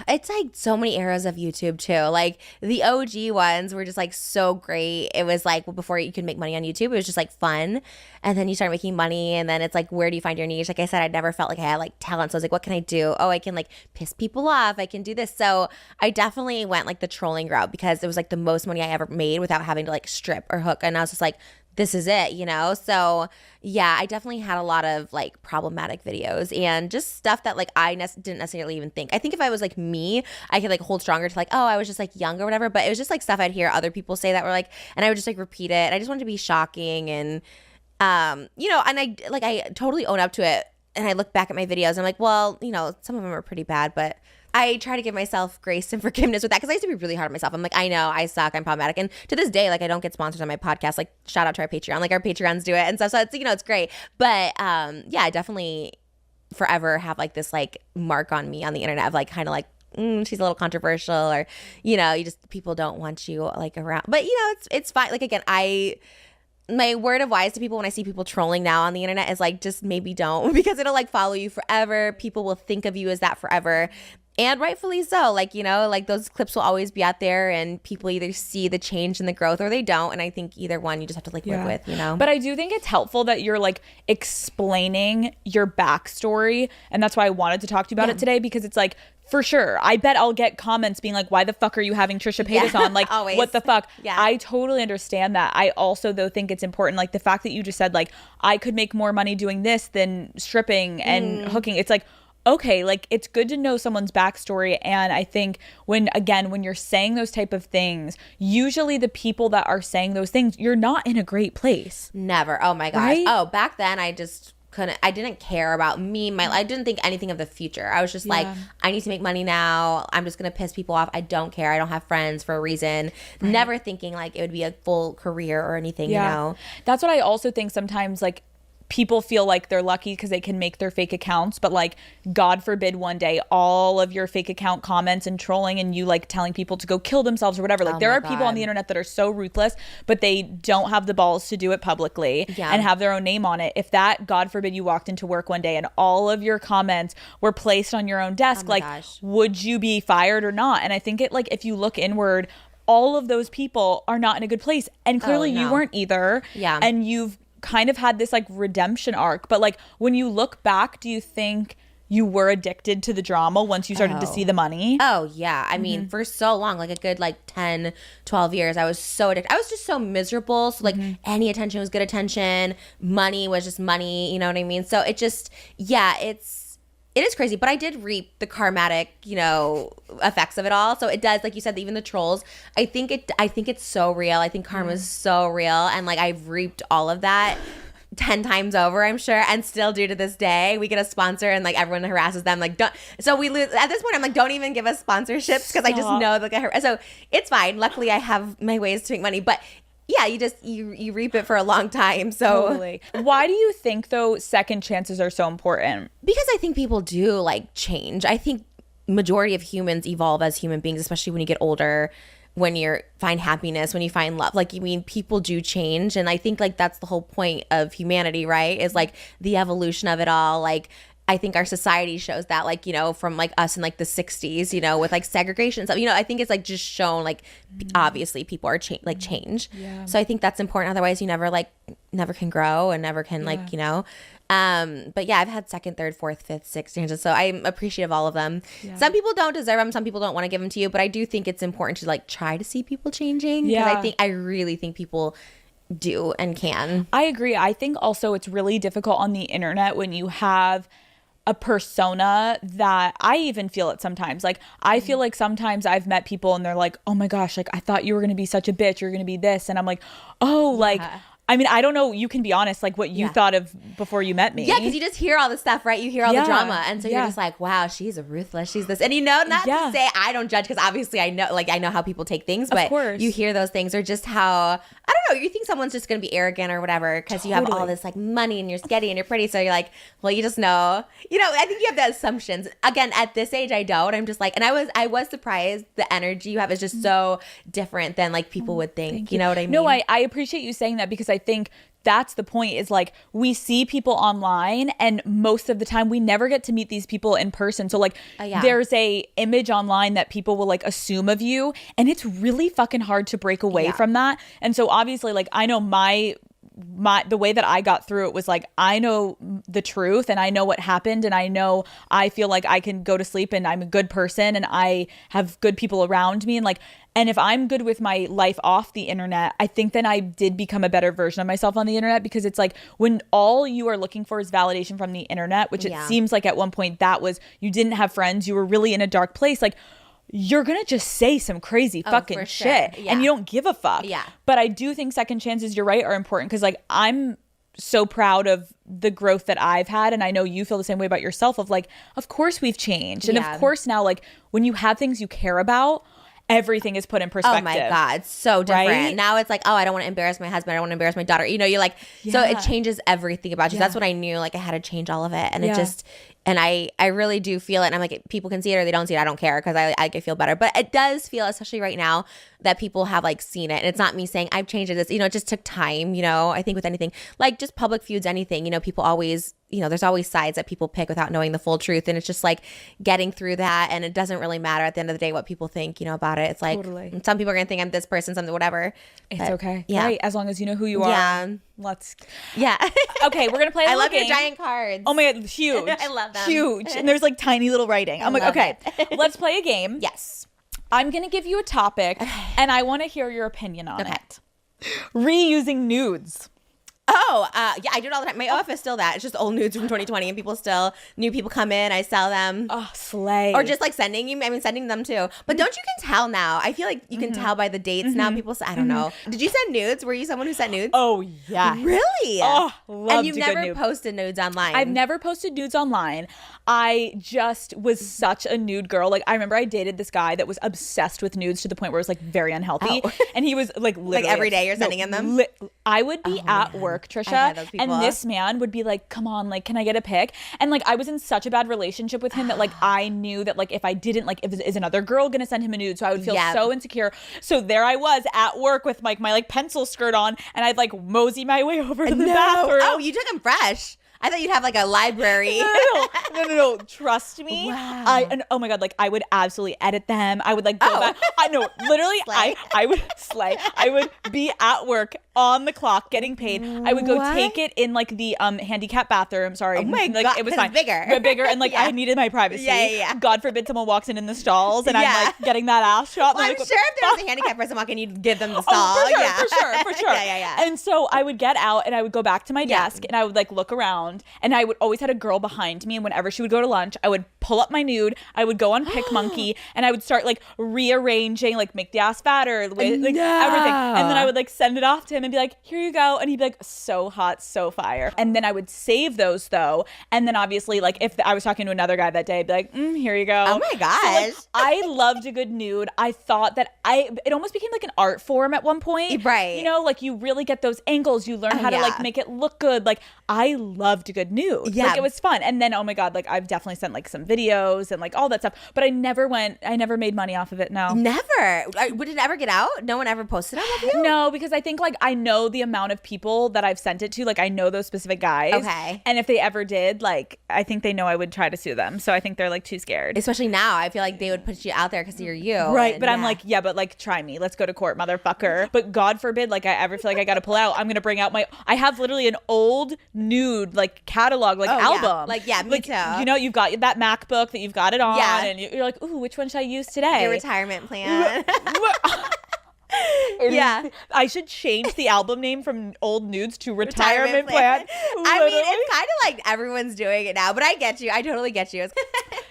It's like so many eras of YouTube too. Like the OG ones were just like so great. It was like before you could make money on YouTube, it was just like fun. And then you start making money, and then it's like, where do you find your niche? Like I said, I never felt like I had like talent. So I was like, what can I do? Oh, I can like piss people off. I can do this. So I definitely went like the trolling route, because it was like the most money I ever made without having to like strip or hook. And I was just like, this is it, you know? So yeah, I definitely had a lot of like problematic videos and just stuff that like I didn't necessarily even think. I think if I was like me, I could like hold stronger to like, oh, I was just like young or whatever. But it was just like stuff I'd hear other people say that were like, and I would just like repeat it. And I just wanted to be shocking, and you know, and I totally own up to it. And I look back at my videos and I'm like, well, you know, some of them are pretty bad, but I try to give myself grace and forgiveness with that, because I used to be really hard on myself. I'm like, I know I suck, I'm problematic, and to this day, like I don't get sponsors on my podcast. Like shout out to our Patreon, like our Patreons do it and stuff. So it's, you know, it's great. But yeah, I definitely forever have like this like mark on me on the internet of like kind of like, she's a little controversial, or you know, people don't want you like around. But you know, it's fine. Like again, my word of wise to people when I see people trolling now on the internet is like, just maybe don't, because it'll like follow you forever. People will think of you as that forever. And rightfully so. Like, you know, like those clips will always be out there, and people either see the change and the growth or they don't. And I think either one you just have to like live with, you know? But I do think it's helpful that you're like explaining your backstory. And that's why I wanted to talk to you about it today, because it's like, for sure, I bet I'll get comments being like, why the fuck are you having Trisha Paytas on? Like, what the fuck? Yeah. I totally understand that. I also, though, think it's important. Like the fact that you just said, like, I could make more money doing this than stripping and hooking. It's like, okay, like it's good to know someone's backstory. And I think when you're saying those type of things, usually the people that are saying those things, you're not in a great place. Never. Oh my gosh. Right? Oh, back then I just I didn't care about me. I didn't think anything of the future. I was just like, I need to make money now. I'm just going to piss people off. I don't care. I don't have friends for a reason. Right. Never thinking like it would be a full career or anything, you know? That's what I also think sometimes, like, people feel like they're lucky because they can make their fake accounts, but like, God forbid one day all of your fake account comments and trolling and you like telling people to go kill themselves or whatever. Like, there are people on the internet that are so ruthless, but they don't have the balls to do it publicly and have their own name on it. If that, God forbid, you walked into work one day and all of your comments were placed on your own desk, would you be fired or not? And I think it, like, if you look inward, all of those people are not in a good place, and clearly you weren't either. And you've kind of had this like redemption arc, but like, when you look back, do you think you were addicted to the drama once you started to see the money? Oh yeah. I mean, for so long, like a good like 10, 12 years, I was so addicted. I was just so miserable. So like any attention was good attention. Money was just money. You know what I mean? So it just, it is crazy, but I did reap the karmatic, effects of it all. So it does, like you said, even the trolls. I think it's so real. I think karma is so real, and like I've reaped all of that 10 times over, I'm sure, and still do to this day. We get a sponsor, and like everyone harasses them. Like, don't. So we lose at this point. I'm like, don't even give us sponsorships because I just know that. So it's fine. Luckily, I have my ways to make money, but. Yeah, you reap it for a long time. So totally. Why do you think though second chances are so important? Because I think people do like change. I think majority of humans evolve as human beings, especially when you get older, when you find happiness, when you find love. Like, people do change, and I think like that's the whole point of humanity, right? Is like the evolution of it all. Like, I think our society shows that, like, from like us in like the 60s, with like segregation and stuff, I think it's like just shown like obviously people are change. So I think that's important. Otherwise you never can grow and never can but yeah, I've had second, third, fourth, fifth, sixth chances. So I'm appreciative of all of them. Some people don't deserve them. Some people don't want to give them to you, but I do think it's important to like try to see people changing. Because I really think people do and can. I agree. I think also it's really difficult on the internet when you have a persona that I even feel it sometimes. Like, I feel like sometimes I've met people and they're like, oh my gosh, like I thought you were going to be such a bitch. You're going to be this. And I'm like, oh, like, I mean, I don't know. You can be honest, like what you thought of before you met me. Yeah, because you just hear all the stuff, right? You hear all the drama. And so you're just like, wow, she's a ruthless. She's this. And not to say I don't judge, because obviously I know how people take things. But you hear those things, or just how, I don't know, you think someone's just going to be arrogant or whatever because you have all this like money and you're sketty and you're pretty. So you're like, well, you just know. I think you have the assumptions. Again, at this age, I don't. I'm just like, and I was surprised the energy you have is just so different than like people would think. You know what I mean? No, I appreciate you saying that, because I think that's the point, is like we see people online and most of the time we never get to meet these people in person. So like there's a image online that people will like assume of you, and it's really fucking hard to break away from that. And so obviously, like, I know the way that I got through it was like, I know the truth and I know what happened, and I feel like I can go to sleep and I'm a good person and I have good people around me, and if I'm good with my life off the internet, I think then I did become a better version of myself on the internet, because it's like when all you are looking for is validation from the internet, which it seems like at one point that was, you didn't have friends, you were really in a dark place, like you're gonna just say some crazy fucking shit and you don't give a fuck. But I do think second chances, you're right, are important, because like I'm so proud of the growth that I've had, and I know you feel the same way about yourself, of like, of course we've changed, and of course now, like, when you have things you care about, everything is put in perspective. Oh my God, so different. Right? Now it's like, oh, I don't want to embarrass my husband, I don't want to embarrass my daughter. You're like, so it changes everything about you. That's what I knew, like I had to change all of it, and it just, and I really do feel it, and I'm like, people can see it or they don't see it, I don't care, because I feel better. But it does feel, especially right now, that people have like seen it, and it's not me saying I've changed this, it just took time. I think with anything, like just public feuds, anything, people always, there's always sides that people pick without knowing the full truth, and it's just like getting through that, and it doesn't really matter at the end of the day what people think about it. It's like, some people are gonna think I'm this person, something, whatever. It's okay, right? As long as you know who you are. Okay, we're gonna play a little game. Your giant cards. Oh my God, huge. I love them. Huge. And there's like tiny little writing. I'm like, okay, let's play a game. Yes. I'm gonna give you a topic and I want to hear your opinion on it. Reusing nudes. Oh, yeah, I do it all the time. My OF is still that. It's just old nudes from 2020, and new people come in, I sell them. Oh, slay. Or just like sending them too. But don't you can tell now? I feel like you can tell by the dates now. People say, I don't know. Did you send nudes? Were you someone who sent nudes? Oh, yeah. Really? Oh, loved And you've a good never nude. posted nudes online? I've never posted nudes online. I just was such a nude girl. Like, I remember I dated this guy that was obsessed with nudes to the point where it was like very unhealthy. Oh. And he was like literally like every day you're sending him them? I would be at work, I've had those Trisha, people. and this man would be like, come on, like, can I get a pic? And like, I was in such a bad relationship with him that like, I knew that like, if I didn't, like, is another girl gonna send him a nude? So I would feel so insecure. So there I was at work with like my like pencil skirt on, and I'd like mosey my way over to the bathroom. Oh, you took him fresh. I thought you'd have like a library. No. Trust me. Wow. And oh my God, like I would absolutely edit them. I would like go back. I know, literally, I would slay. I would be at work on the clock getting paid. I would go take it in like the handicap bathroom. Sorry. Oh my like, God, it was 'cause fine. it's bigger. But bigger. And like I needed my privacy. Yeah. God forbid someone walks in the stalls and I'm like getting that ass shot. Well, I'm I'm like, sure if there was a handicapped person walking, you'd give them the stall. Oh, for sure. Yeah. And so I would get out and I would go back to my desk and I would like look around, and I would always had a girl behind me, and whenever she would go to lunch, I would pull up my nude, I would go on PicMonkey, and I would start like rearranging, like make the ass fatter, like everything. And then I would like send it off to him and be like, here you go. And he'd be like, so hot, so fire. And then I would save those though. And then obviously like if I was talking to another guy that day, I'd be like, here you go. Oh my gosh. So, like, I loved a good nude. I thought that it almost became like an art form at one point. Right. You know, like you really get those angles. You learn how to like make it look good. Like I loved a good nude. Yeah. Like it was fun. And then, oh my God, like I've definitely sent like some videos and like all that stuff, but I never made money off of it. No. Never. Would it ever get out? No one ever posted on with you? No, because I think like I know the amount of people that I've sent it to. Like I know those specific guys. Okay. And if they ever did, like I think they know I would try to sue them. So I think they're like too scared. Especially now. I feel like they would put you out there because you're you. Right. And, But I'm like, yeah, but like try me. Let's go to court, motherfucker. But God forbid, like I ever feel like I got to pull out. I'm going to bring out I have literally an old nude like catalog, like album. Yeah. Me too. You know, you've got that MacBook that you've got it on. Yeah. And you're like, ooh, which one should I use today? Your retirement plan. I should change the album name from Old Nudes to Retirement Plan. I mean, it's kind of like everyone's doing it now, but I get you. I totally get you.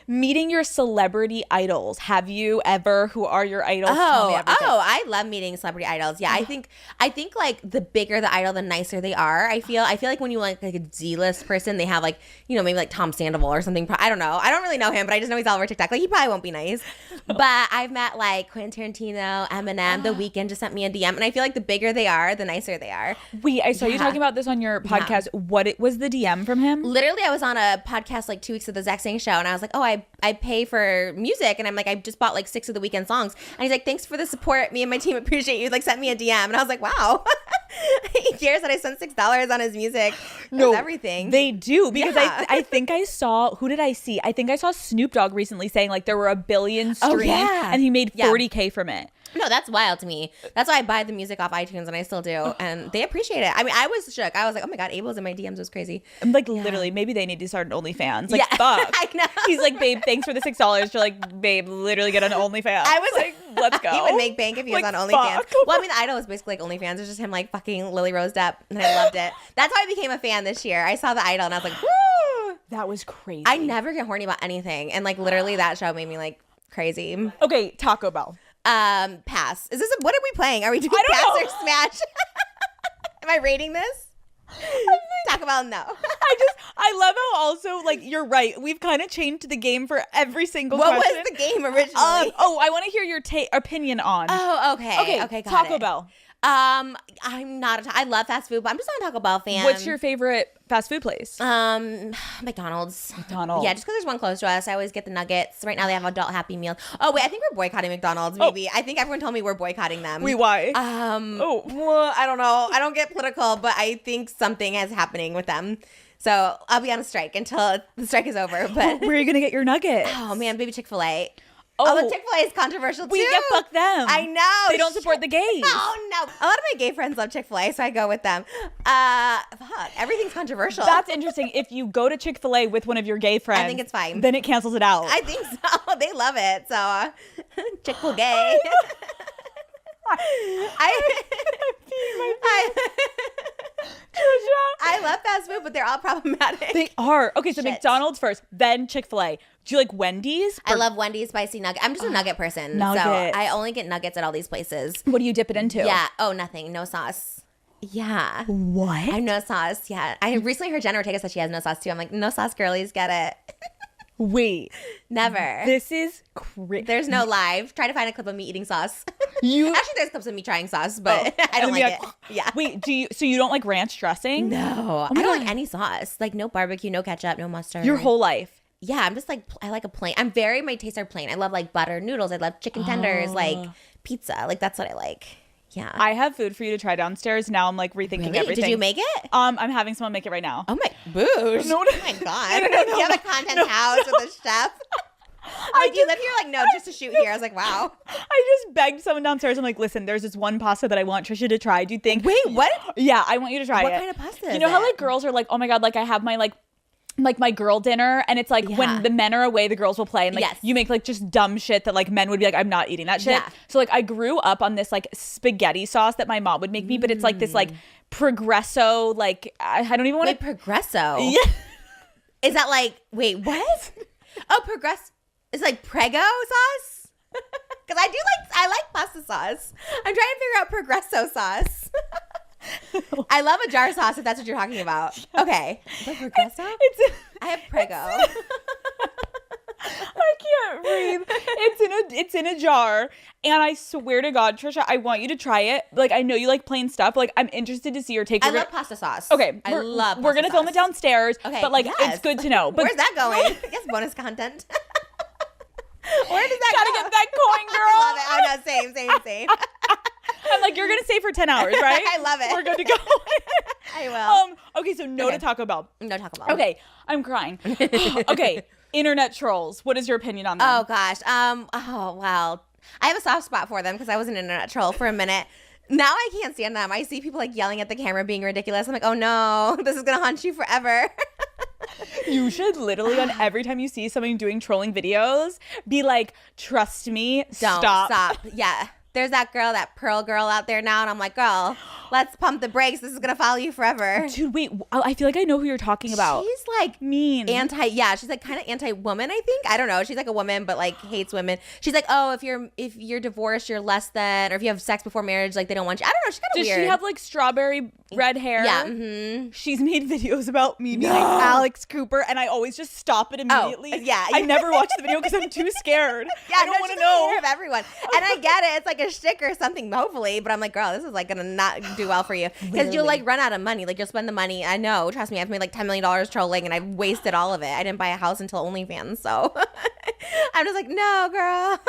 Meeting your celebrity idols. Have you ever? Who are your idols? Tell me everything. I love meeting celebrity idols. Yeah, I think like the bigger the idol, the nicer they are. I feel like when you like a D-list person, they have like, you know, maybe like Tom Sandoval or something. I don't know. I don't really know him, but I just know he's all over TikTok. Like he probably won't be nice. But I've met like Quentin Tarantino, Eminem, The Weeknd just sent me a DM, and I feel like the bigger they are, the nicer they are. Wait, I saw you talking about this on your podcast. What was the DM from him? Literally, I was on a podcast like 2 weeks of the Zach Sang show, and I was like, oh, I pay for music, and I'm like, I just bought like 6 of the Weeknd songs, and he's like, thanks for the support, me and my team appreciate you. Like, sent me a DM, and I was like, wow. He cares that I spent $6 on his music. No, everything they do, because I think I saw, who did I see? I think I saw Snoop Dogg recently saying like there were 1 billion streams and he made 40K from it. No, that's wild to me. That's why I buy the music off iTunes, and I still do, and they appreciate it. I mean, I was shook. I was like, oh my God, Abel's in my DMs was crazy. I'm like, literally, maybe they need to start an OnlyFans. Like, fuck. I know. He's like, babe, thanks for the $6. You're like, babe, literally get an OnlyFans. I was like, let's go. He would make bank if he was on OnlyFans. Well, I mean, the idol is basically like OnlyFans. It's just him like fucking Lily Rose Depp, and I loved it. That's how I became a fan this year. I saw the idol, and I was like, woo! That was crazy. I never get horny about anything, and like literally that show made me like crazy. Okay, Taco Bell. Pass. What are we playing? Are we doing pass or smash? Am I rating this? Talk about no. I love how also, like, you're right. We've kind of changed the game for every single question. What was the game originally? I want to hear your opinion on. Oh, okay. Okay, got Taco it. Bell. I'm not I love fast food, but I'm just not a Taco Bell fan. What's your favorite fast food place? McDonald's. McDonald's. Yeah, just because there's one close to us. I always get the nuggets. Right now they have adult Happy Meal. Oh, wait, I think we're boycotting McDonald's, maybe. I think everyone told me we're boycotting them. Wait, why? Well, I don't know. I don't get political, but I think something is happening with them. So I'll be on a strike until the strike is over. But where are you going to get your nuggets? Oh, man, baby Chick-fil-A. Oh, Although Chick-fil-A is controversial too. Yeah, fuck them. I know. They don't support the gays. Oh, no. A lot of my gay friends love Chick-fil-A, so I go with them. Fuck. Everything's controversial. That's interesting. If you go to Chick-fil-A with one of your gay friends, I think it's fine. Then it cancels it out. I think so. They love it. So, Chick-fil-A. I love fast food, but they're all problematic. They are. Okay, so Shit. McDonald's first, then Chick-fil-A. Do you like Wendy's? I love Wendy's spicy nugget. I'm just a nugget person. Nuggets. So I only get nuggets at all these places. What do you dip it into? Yeah. Oh, nothing. No sauce. Yeah. What? I have no sauce. Yeah. I recently heard Jenna Ortega said she has no sauce too. I'm like, no sauce, girlies, get it. Wait. Never. This is crazy. There's no live. Try to find a clip of me eating sauce. You Actually, there's clips of me trying sauce, but I don't and like be it. Yeah. Wait, so you don't like ranch dressing? No. my I don't God. like any sauce. Like no barbecue, no ketchup, no mustard. Your whole life. Yeah, I'm just like, I like a plain. My tastes are plain. I love like butter noodles. I love chicken tenders, like pizza. Like that's what I like. Yeah. I have food for you to try downstairs. Now I'm like rethinking Really? everything. Did you make it? I'm having someone make it right now. Oh my, boosh. No, Oh my God. You have a content house with a chef? Do you live here? Like, no, just to shoot here. I was like, wow. I just begged someone downstairs. I'm like, listen, there's this one pasta that I want Trisha to try. Do you think? Wait, what? Yeah, I want you to try What it. kind of pasta You is know how it? like girls are like, oh my God, like I have my like my girl dinner, and it's like Yeah. when the men are away, the girls will play, and like Yes. you make like just dumb shit that like men would be like, I'm not eating that shit. Yeah. So like I grew up on this like spaghetti sauce that my mom would make me, but it's like this like Progresso, like I don't even want Wait, to. Progresso? Yeah. Is that like, wait, what? Oh, Progresso. It's like Prego sauce? Because I like pasta sauce. I'm trying to figure out Progresso sauce. I love a jar sauce if that's what you're talking about. Okay. But Progresso? I have Prego. I can't breathe. It's in a jar, and I swear to God, Trisha, I want you to try it. Like I know you like plain stuff. Like I'm interested to see your take. I love pasta sauce. Okay, I love We're gonna pasta film it sauce. downstairs. Okay, but like yes. it's good to know. But Where's that going? I guess bonus content. Where does that gotta go? get that coin, girl. I love it. Oh no, same. I'm like, you're gonna stay for 10 hours, right? I love it. We're good to go. I will. Okay, so no to Taco Bell. No Taco Bell. Okay, I'm crying. Okay, internet trolls. What is your opinion on them? Oh gosh. Oh wow. I have a soft spot for them because I was an internet troll for a minute. Now I can't stand them. I see people like yelling at the camera, being ridiculous. I'm like, oh no, this is gonna haunt you forever. You should literally, on every time you see someone doing trolling videos, be like, trust me, Don't stop. Yeah. There's that girl, that Pearl girl out there now, and I'm like, girl, let's pump the brakes. This is gonna follow you forever. Dude, wait, I feel like I know who you're talking about. She's like mean. she's like kind of anti-woman, I think. I don't know. She's like a woman, but like hates women. She's like, oh, if you're divorced, you're less than, or if you have sex before marriage, like they don't want you. I don't know. She's kind of Does weird. she have like strawberry red hair? Yeah. Mm-hmm. She's made videos about me being Alex Cooper, and I always just stop it immediately. yeah. I never watch the video because I'm too scared. Yeah, I don't want to she's know. aware of everyone. And I get it. It's like a shtick or something, hopefully. But I'm like, girl, this is like gonna not do well for you because you'll like run out of money. Like you'll spend the money. I know. Trust me. I've made like $10 million trolling, and I've wasted all of it. I didn't buy a house until OnlyFans, so I'm just like, no, girl.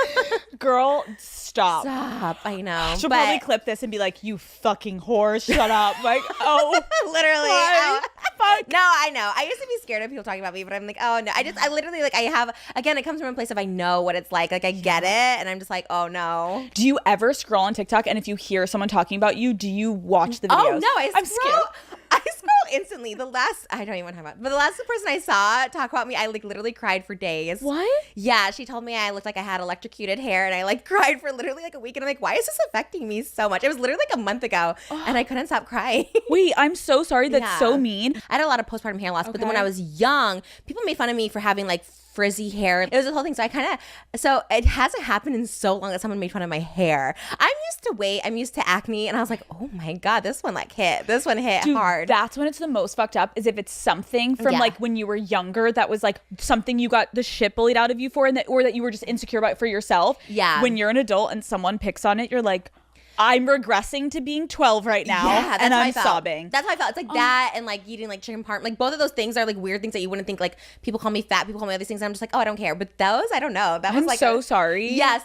Girl, stop. Stop. I know. She'll but probably clip this and be like, you fucking whore, shut up. Like, oh. literally. Why? Fuck. No, I know. I used to be scared of people talking about me, but I'm like, oh no. I literally like I have again. It comes from a place of I know what it's like. Like I get it, and I'm just like, oh no. Do you ever scroll on TikTok, and if you hear someone talking about you, do you watch the videos? Oh no, I'm scared. I scroll instantly. I don't even want to talk about, but the last person I saw talk about me, I like literally cried for days. What? Yeah, she told me I looked like I had electrocuted hair, and I like cried for literally like a week. And I'm like, why is this affecting me so much? It was literally like a month ago, and I couldn't stop crying. Wait, I'm so sorry. That's Yeah. so mean. I had a lot of postpartum hair loss, but then when Okay. I was young, people made fun of me for having like frizzy hair. It was this whole thing. So it hasn't happened in so long that someone made fun of my hair. I'm used to weight. I'm used to acne. And I was like, oh my God, this one hit. This one hit Dude, hard. that's when it's the most fucked up, is if it's something from Yeah. like when you were younger that was like something you got the shit bullied out of you for, and or that you were just insecure about for yourself. Yeah. When you're an adult and someone picks on it, you're like, I'm regressing to being 12 right now, Yeah, that's and how I I'm felt. sobbing. That's how I felt. It's like that and like eating like chicken parm. Like both of those things are like weird things that you wouldn't think. Like people call me fat, people call me all these things. And I'm just like, oh, I don't care. But those, I don't know. That was I'm like so sorry. Yeah.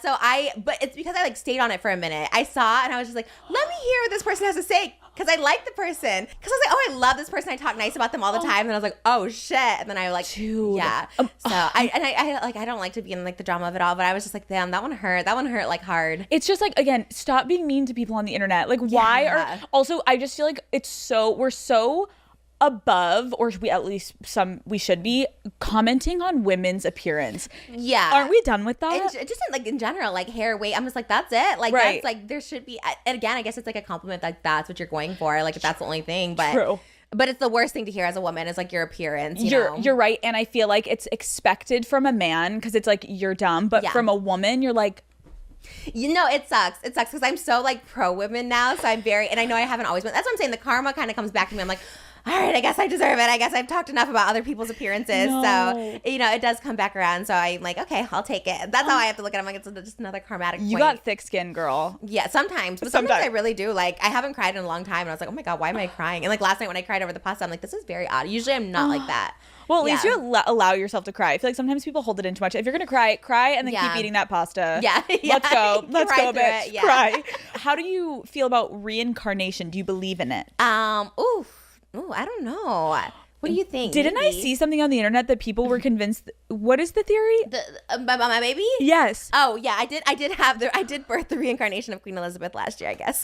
But it's because I like stayed on it for a minute. I saw it and I was just like, let me hear what this person has to say. Because I like the person. Because I was like, oh, I love this person. I talk nice about them all the time. And I was like, oh shit. And then I like, Dude. yeah. So I don't like to be in like the drama of it all. But I was just like, damn, that one hurt. That one hurt like hard. It's just like, again, stop being mean to people on the internet. Like, why Yeah. are, also, I just feel like we're so above, or we should be commenting on women's appearance. Yeah. Aren't we done with that? And just in general, like hair, weight, I'm just like, that's it. Like, right. That's like, there should be, and again, I guess it's like a compliment, like that's what you're going for. Like, if that's the only thing. But True. But it's the worst thing to hear as a woman is like your appearance. You're right. And I feel like it's expected from a man because it's like, you're dumb. But from a woman, you're like, it sucks. It sucks because I'm so like pro women now. So I'm and I know I haven't always been. That's what I'm saying. The karma kind of comes back to me. I'm like, all right, I guess I deserve it. I guess I've talked enough about other people's appearances. No. So, it does come back around. So I'm like, okay, I'll take it. That's how I have to look at it. I'm like, it's just another karmatic point. You got thick skin, girl. Yeah, sometimes. But sometimes I really do. Like, I haven't cried in a long time. And I was like, oh my God, why am I crying? And like last night when I cried over the pasta, I'm like, this is very odd. Usually I'm not like that. Well, at least you allow yourself to cry. I feel like sometimes people hold it in too much. If you're going to cry and then keep eating that pasta. Yeah. Let's go. Let's go, bitch. Yeah. Cry. How do you feel about reincarnation? Do you believe in it? I don't know. What do you think? Didn't I see something on the internet that people were convinced? What is the theory? About my baby? Yes. Oh yeah, I did birth the reincarnation of Queen Elizabeth last year, I guess.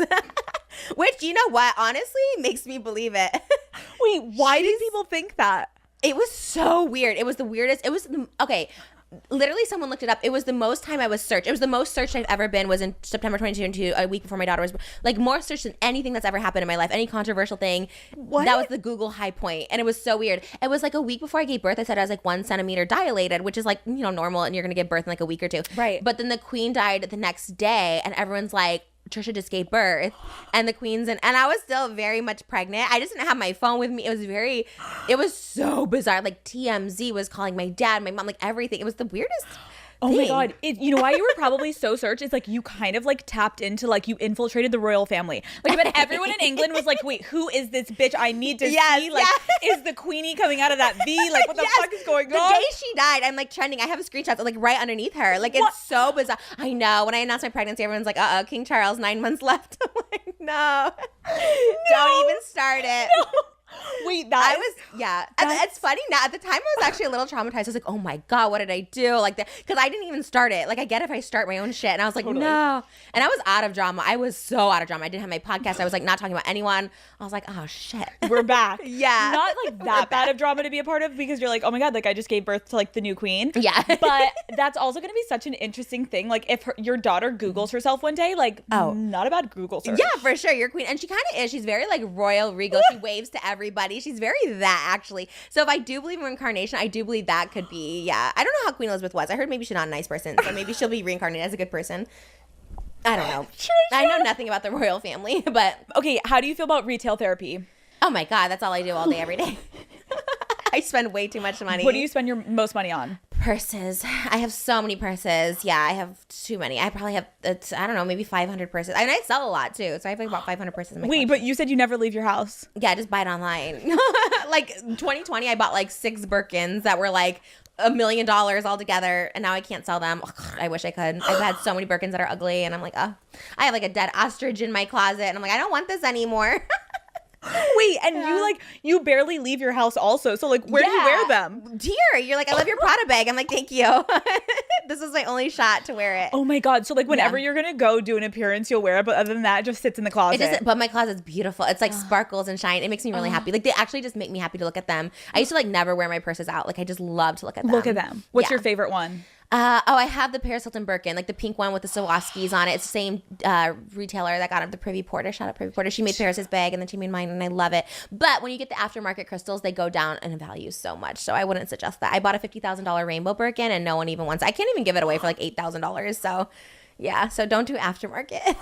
Which, you know what, honestly makes me believe it. Wait, why did people think that? It was so weird. It was the weirdest. Okay. Literally, someone looked it up. It was the most time I was searched. It was the most searched I've ever been. Was in September 2022, a week before my daughter was like more searched than anything that's ever happened in my life. Any controversial thing. What? That was the Google high point, and it was so weird. It was like a week before I gave birth. I said I was like 1 centimeter dilated, which is like normal, and you're gonna give birth in like a week or two. Right. But then the Queen died the next day, and everyone's like, Trisha just gave birth, and the Queen's and I was still very much pregnant. I just didn't have my phone with me. It was so bizarre. Like TMZ was calling my dad, my mom, like everything. It was the weirdest Oh thing. my God. You know why you were probably so searched? It's like you kind of like tapped into like you infiltrated the royal family. Like I bet everyone in England was like, wait, who is this bitch? I need to see. Like, is the Queenie coming out of that V? Like, what the fuck is going on? The day she died, I'm like trending. I have a screenshot like right underneath her. Like, it's so bizarre. I know. When I announced my pregnancy, everyone's like, King Charles, 9 months left. I'm like, no. Don't even start it. No. Wait, it's funny now. At the time, I was actually a little traumatized. I was like, oh my God, what did I do? Like, because I didn't even start it. Like, I get if I start my own shit. And I was like, no. And I was out of drama. I was so out of drama. I didn't have my podcast. I was like not talking about anyone. I was like, oh shit. We're back. Yeah. Not like that bad of drama to be a part of because you're like, oh my God, like I just gave birth to like the new queen. Yeah. But that's also going to be such an interesting thing. Like if your daughter Googles herself one day, like, not a bad Google search. Yeah, for sure. Your queen. And she kind of is. She's very like royal, regal. She waves to everybody. She's very that actually. So if I do believe in reincarnation, I do believe that could be, I don't know how Queen Elizabeth was. I heard maybe she's not a nice person. So maybe she'll be reincarnated as a good person. I don't know. I know nothing about the royal family, but. Okay, how do you feel about retail therapy? Oh my God, that's all I do all day, every day. I spend way too much money. What do you spend your most money on? Purses. I have so many purses. Yeah, I have too many. I probably have, I don't know, maybe 500 purses. And I sell a lot too. So I have like about 500 purses in my collection. But you said you never leave your house. Yeah, I just buy it online. Like 2020, I bought like 6 Birkins that were like $1 million all together. And now I can't sell them. Ugh, I wish I could. I've had so many Birkins that are ugly. And I'm like, I have like a dead ostrich in my closet. And I'm like, I don't want this anymore. Wait, and you barely leave your house also. So like, where do you wear them? Here, you're like, I love your Prada bag. I'm like, thank you. This is my only shot to wear it. Oh my God. So like whenever you're going to go do an appearance, you'll wear it. But other than that, it just sits in the closet. But my closet's beautiful. It's like sparkles and shine. It makes me really happy. Like they actually just make me happy to look at them. I used to like never wear my purses out. Like I just love to look at them. What's your favorite one? I have the Paris Hilton Birkin, like the pink one with the Swarovskis on it. It's the same retailer that got up the Privy Porter. Shout out Privy Porter. She made Paris's bag and then she made mine and I love it. But when you get the aftermarket crystals, they go down in value so much. So I wouldn't suggest that. I bought a $50,000 rainbow Birkin and no one even wants it. I can't even give it away for like $8,000. So yeah, so don't do aftermarket.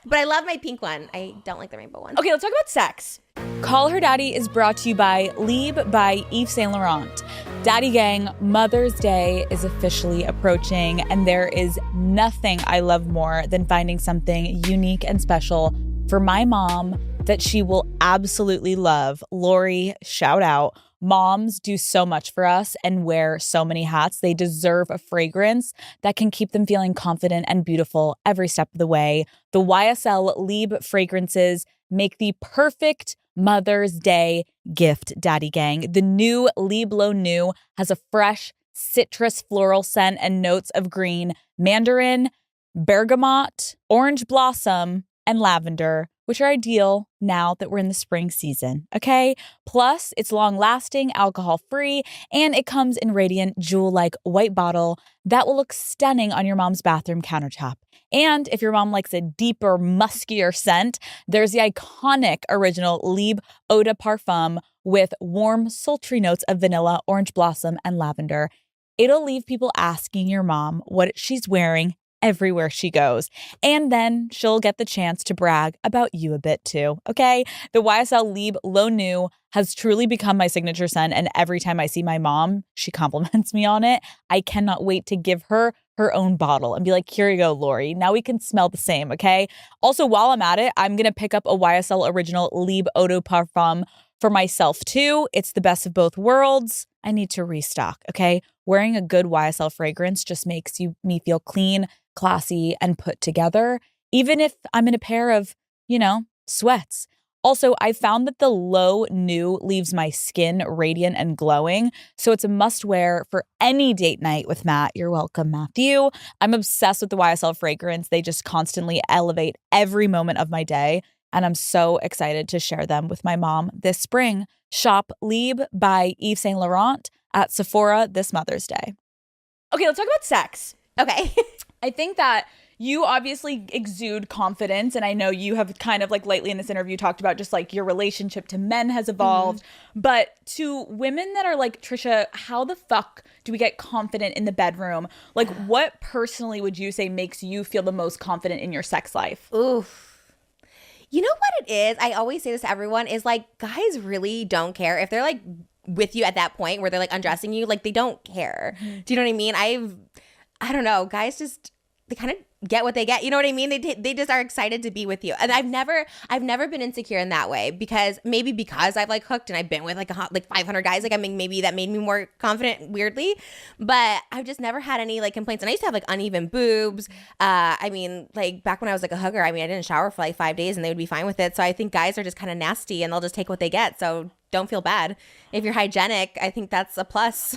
But I love my pink one. I don't like the rainbow one. Okay, let's talk about sex. Call Her Daddy is brought to you by Libre by Yves Saint Laurent. Daddy Gang, Mother's Day is officially approaching, and there is nothing I love more than finding something unique and special for my mom that she will absolutely love. Lori, shout out. Moms do so much for us and wear so many hats. They deserve a fragrance that can keep them feeling confident and beautiful every step of the way. The YSL Libre fragrances make the perfect Mother's Day gift, Daddy Gang. The new Libre New has a fresh citrus floral scent and notes of green, mandarin, bergamot, orange blossom, and lavender, which are ideal now that we're in the spring season, okay? Plus, it's long-lasting, alcohol-free, and it comes in radiant jewel-like white bottle that will look stunning on your mom's bathroom countertop. And if your mom likes a deeper, muskier scent, there's the iconic original Liebe Eau de Parfum with warm, sultry notes of vanilla, orange blossom, and lavender. It'll leave people asking your mom what she's wearing everywhere she goes. And then she'll get the chance to brag about you a bit too, okay? The YSL Liebe L'Eau Nu has truly become my signature scent, and every time I see my mom, she compliments me on it. I cannot wait to give her her own bottle and be like, here you go, Lori. Now we can smell the same, okay? Also, while I'm at it, I'm going to pick up a YSL original Liebe Eau de Parfum for myself too. It's the best of both worlds. I need to restock, okay? Wearing a good YSL fragrance just makes me feel clean, classy, and put together, even if I'm in a pair of, sweats. Also, I found that the L'Eau Nu leaves my skin radiant and glowing, so it's a must-wear for any date night with Matt. You're welcome, Matthew. I'm obsessed with the YSL fragrance. They just constantly elevate every moment of my day, and I'm so excited to share them with my mom this spring. Shop Liebe by Yves Saint Laurent at Sephora this Mother's Day. Okay, let's talk about sex. Okay. I think that you obviously exude confidence, and I know you have kind of like lately in this interview talked about just like your relationship to men has evolved. But to women that are like, Trisha, how the fuck do we get confident in the bedroom? Like, what personally would you say makes you feel the most confident in your sex life? Oof. You know what it is? I always say this to everyone is like, guys really don't care if they're like with you at that point where they're like undressing you, like they don't care. Do you know what I mean? I don't know. Guys just, they kind of get what they get. You know what I mean? They just are excited to be with you. And I've never been insecure in that way because I've like hooked and I've been with like 500 guys. Like, I mean, maybe that made me more confident weirdly, but I've just never had any like complaints. And I used to have like uneven boobs. I mean, like back when I was like a hugger, I mean, I didn't shower for like 5 days and they would be fine with it. So I think guys are just kind of nasty and they'll just take what they get. So don't feel bad. If you're hygienic, I think that's a plus.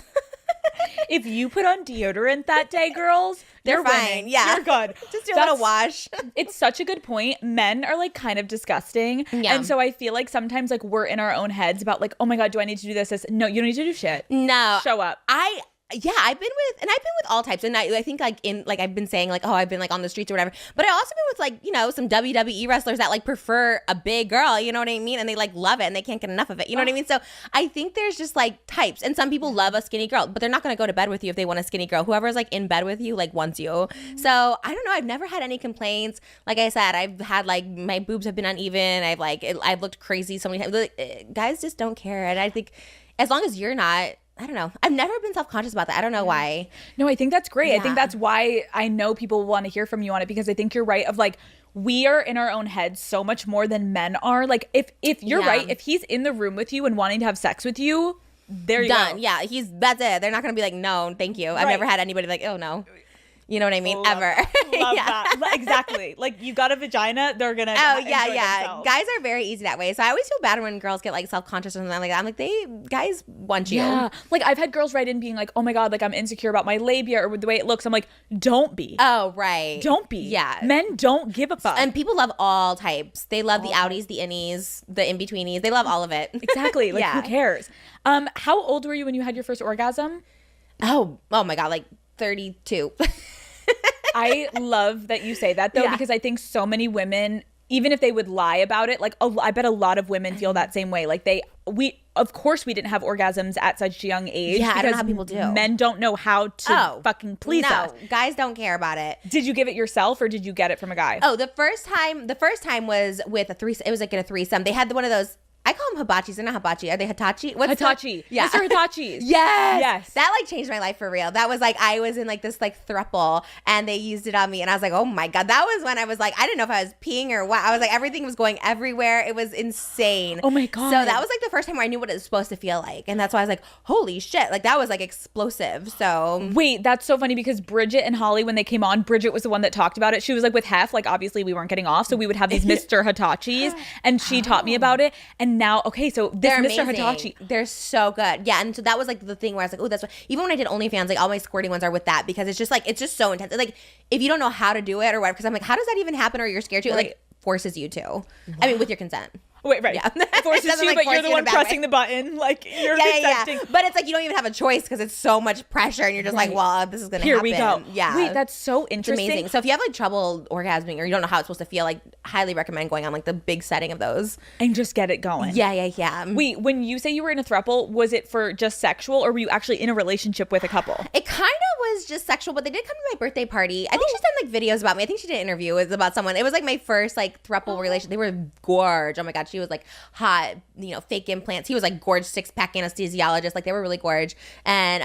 If you put on deodorant that day, girls, they're fine. winning. Yeah. You're good. Just do a little wash. It's such a good point. Men are like kind of disgusting. Yeah. And so I feel like sometimes like we're in our own heads about like, oh my God, do I need to do this? No, you don't need to do shit. No. Show up. I've been with all types. And I think like in like I've been saying like, oh, I've been like on the streets or whatever. But I also been with like, some WWE wrestlers that like prefer a big girl, you know what I mean? And they like love it and they can't get enough of it. You know what I mean? So I think there's just like types. And some people love a skinny girl, but they're not gonna go to bed with you if they want a skinny girl. Whoever's like in bed with you like wants you. So I don't know. I've never had any complaints. Like I said, I've had like my boobs have been uneven. I've looked crazy so many times. Guys just don't care. And I think as long as you're not, I don't know. I've never been self-conscious about that. I don't know why. No, I think that's great. Yeah. I think that's why I know people want to hear from you on it, because I think you're right of like, we are in our own heads so much more than men are. Like if you're right, if he's in the room with you and wanting to have sex with you, there you Done. go. Yeah, that's it. They're not going to be like, no, thank you. I've never had anybody like, oh no. You know what I mean? Love Ever. Love that. Exactly. Like you got a vagina, they're gonna enjoy themselves. Guys are very easy that way. So I always feel bad when girls get like self-conscious or something like that. I'm like, guys want you. Yeah. Like I've had girls write in being like, oh my God, like I'm insecure about my labia or the way it looks. I'm like, don't be. Oh, right. Don't be. Yeah. Men don't give a fuck. And people love all types. They love the outies, the innies, the in-betweenies. They love all of it. Exactly. Like who cares? How old were you when you had your first orgasm? Oh my God, like 32. I love that you say that though, because I think so many women, even if they would lie about it, like I bet a lot of women feel that same way. Like of course we didn't have orgasms at such a young age. Yeah, I don't know how people do. Men don't know how to fucking please us. No, guys don't care about it. Did you give it yourself or did you get it from a guy? Oh, the first time was with a threesome. It was like in a threesome. They had one of those. I call them hibachi. They're not hibachi. Are they Hitachi? Hitachi. Yeah. Mr. Hitachi's. Yes. That like changed my life for real. That was like, I was in like this like throuple and they used it on me and I was like, oh my God. That was when I was like, I didn't know if I was peeing or what. I was like, everything was going everywhere. It was insane. Oh my God. So that was like the first time where I knew what it was supposed to feel like. And that's why I was like, holy shit. Like that was like explosive. So. Wait, that's so funny because Bridget and Holly, when they came on, Bridget was the one that talked about it. She was like with Hef, like obviously we weren't getting off. So we would have these Mr. Hitachis and she taught me about it. And now, okay, so they're Mr. amazing. Hitachi. They're so good. Yeah. And so that was like the thing where I was like, oh, that's what, even when I did OnlyFans, like all my squirting ones are with that because it's just so intense. Like if you don't know how to do it or what, because I'm like, how does that even happen? Or you're scared to? Right. Like forces you to. I mean, with your consent. Wait, right. Yeah. It forces Doesn't, you, like, but force you're the you in a one bad pressing way. the button. Like, you're Yeah. consenting. But it's like you don't even have a choice because it's so much pressure, and you're just like, well, this is gonna Here happen. we go. Yeah. Wait, that's so interesting. It's amazing. So if you have like trouble orgasming or you don't know how it's supposed to feel, like highly recommend going on like the big setting of those. And just get it going. Yeah. Wait, when you say you were in a throuple, was it for just sexual, or were you actually in a relationship with a couple? It kind of was just sexual, but they did come to my birthday party. I think she's done like videos about me. I think she did an interview. It was about someone. It was like my first like throuple relation. They were gorge. Oh my God. She was like hot, fake implants. He was like gorge, 6-pack anesthesiologist. Like they were really gorge. And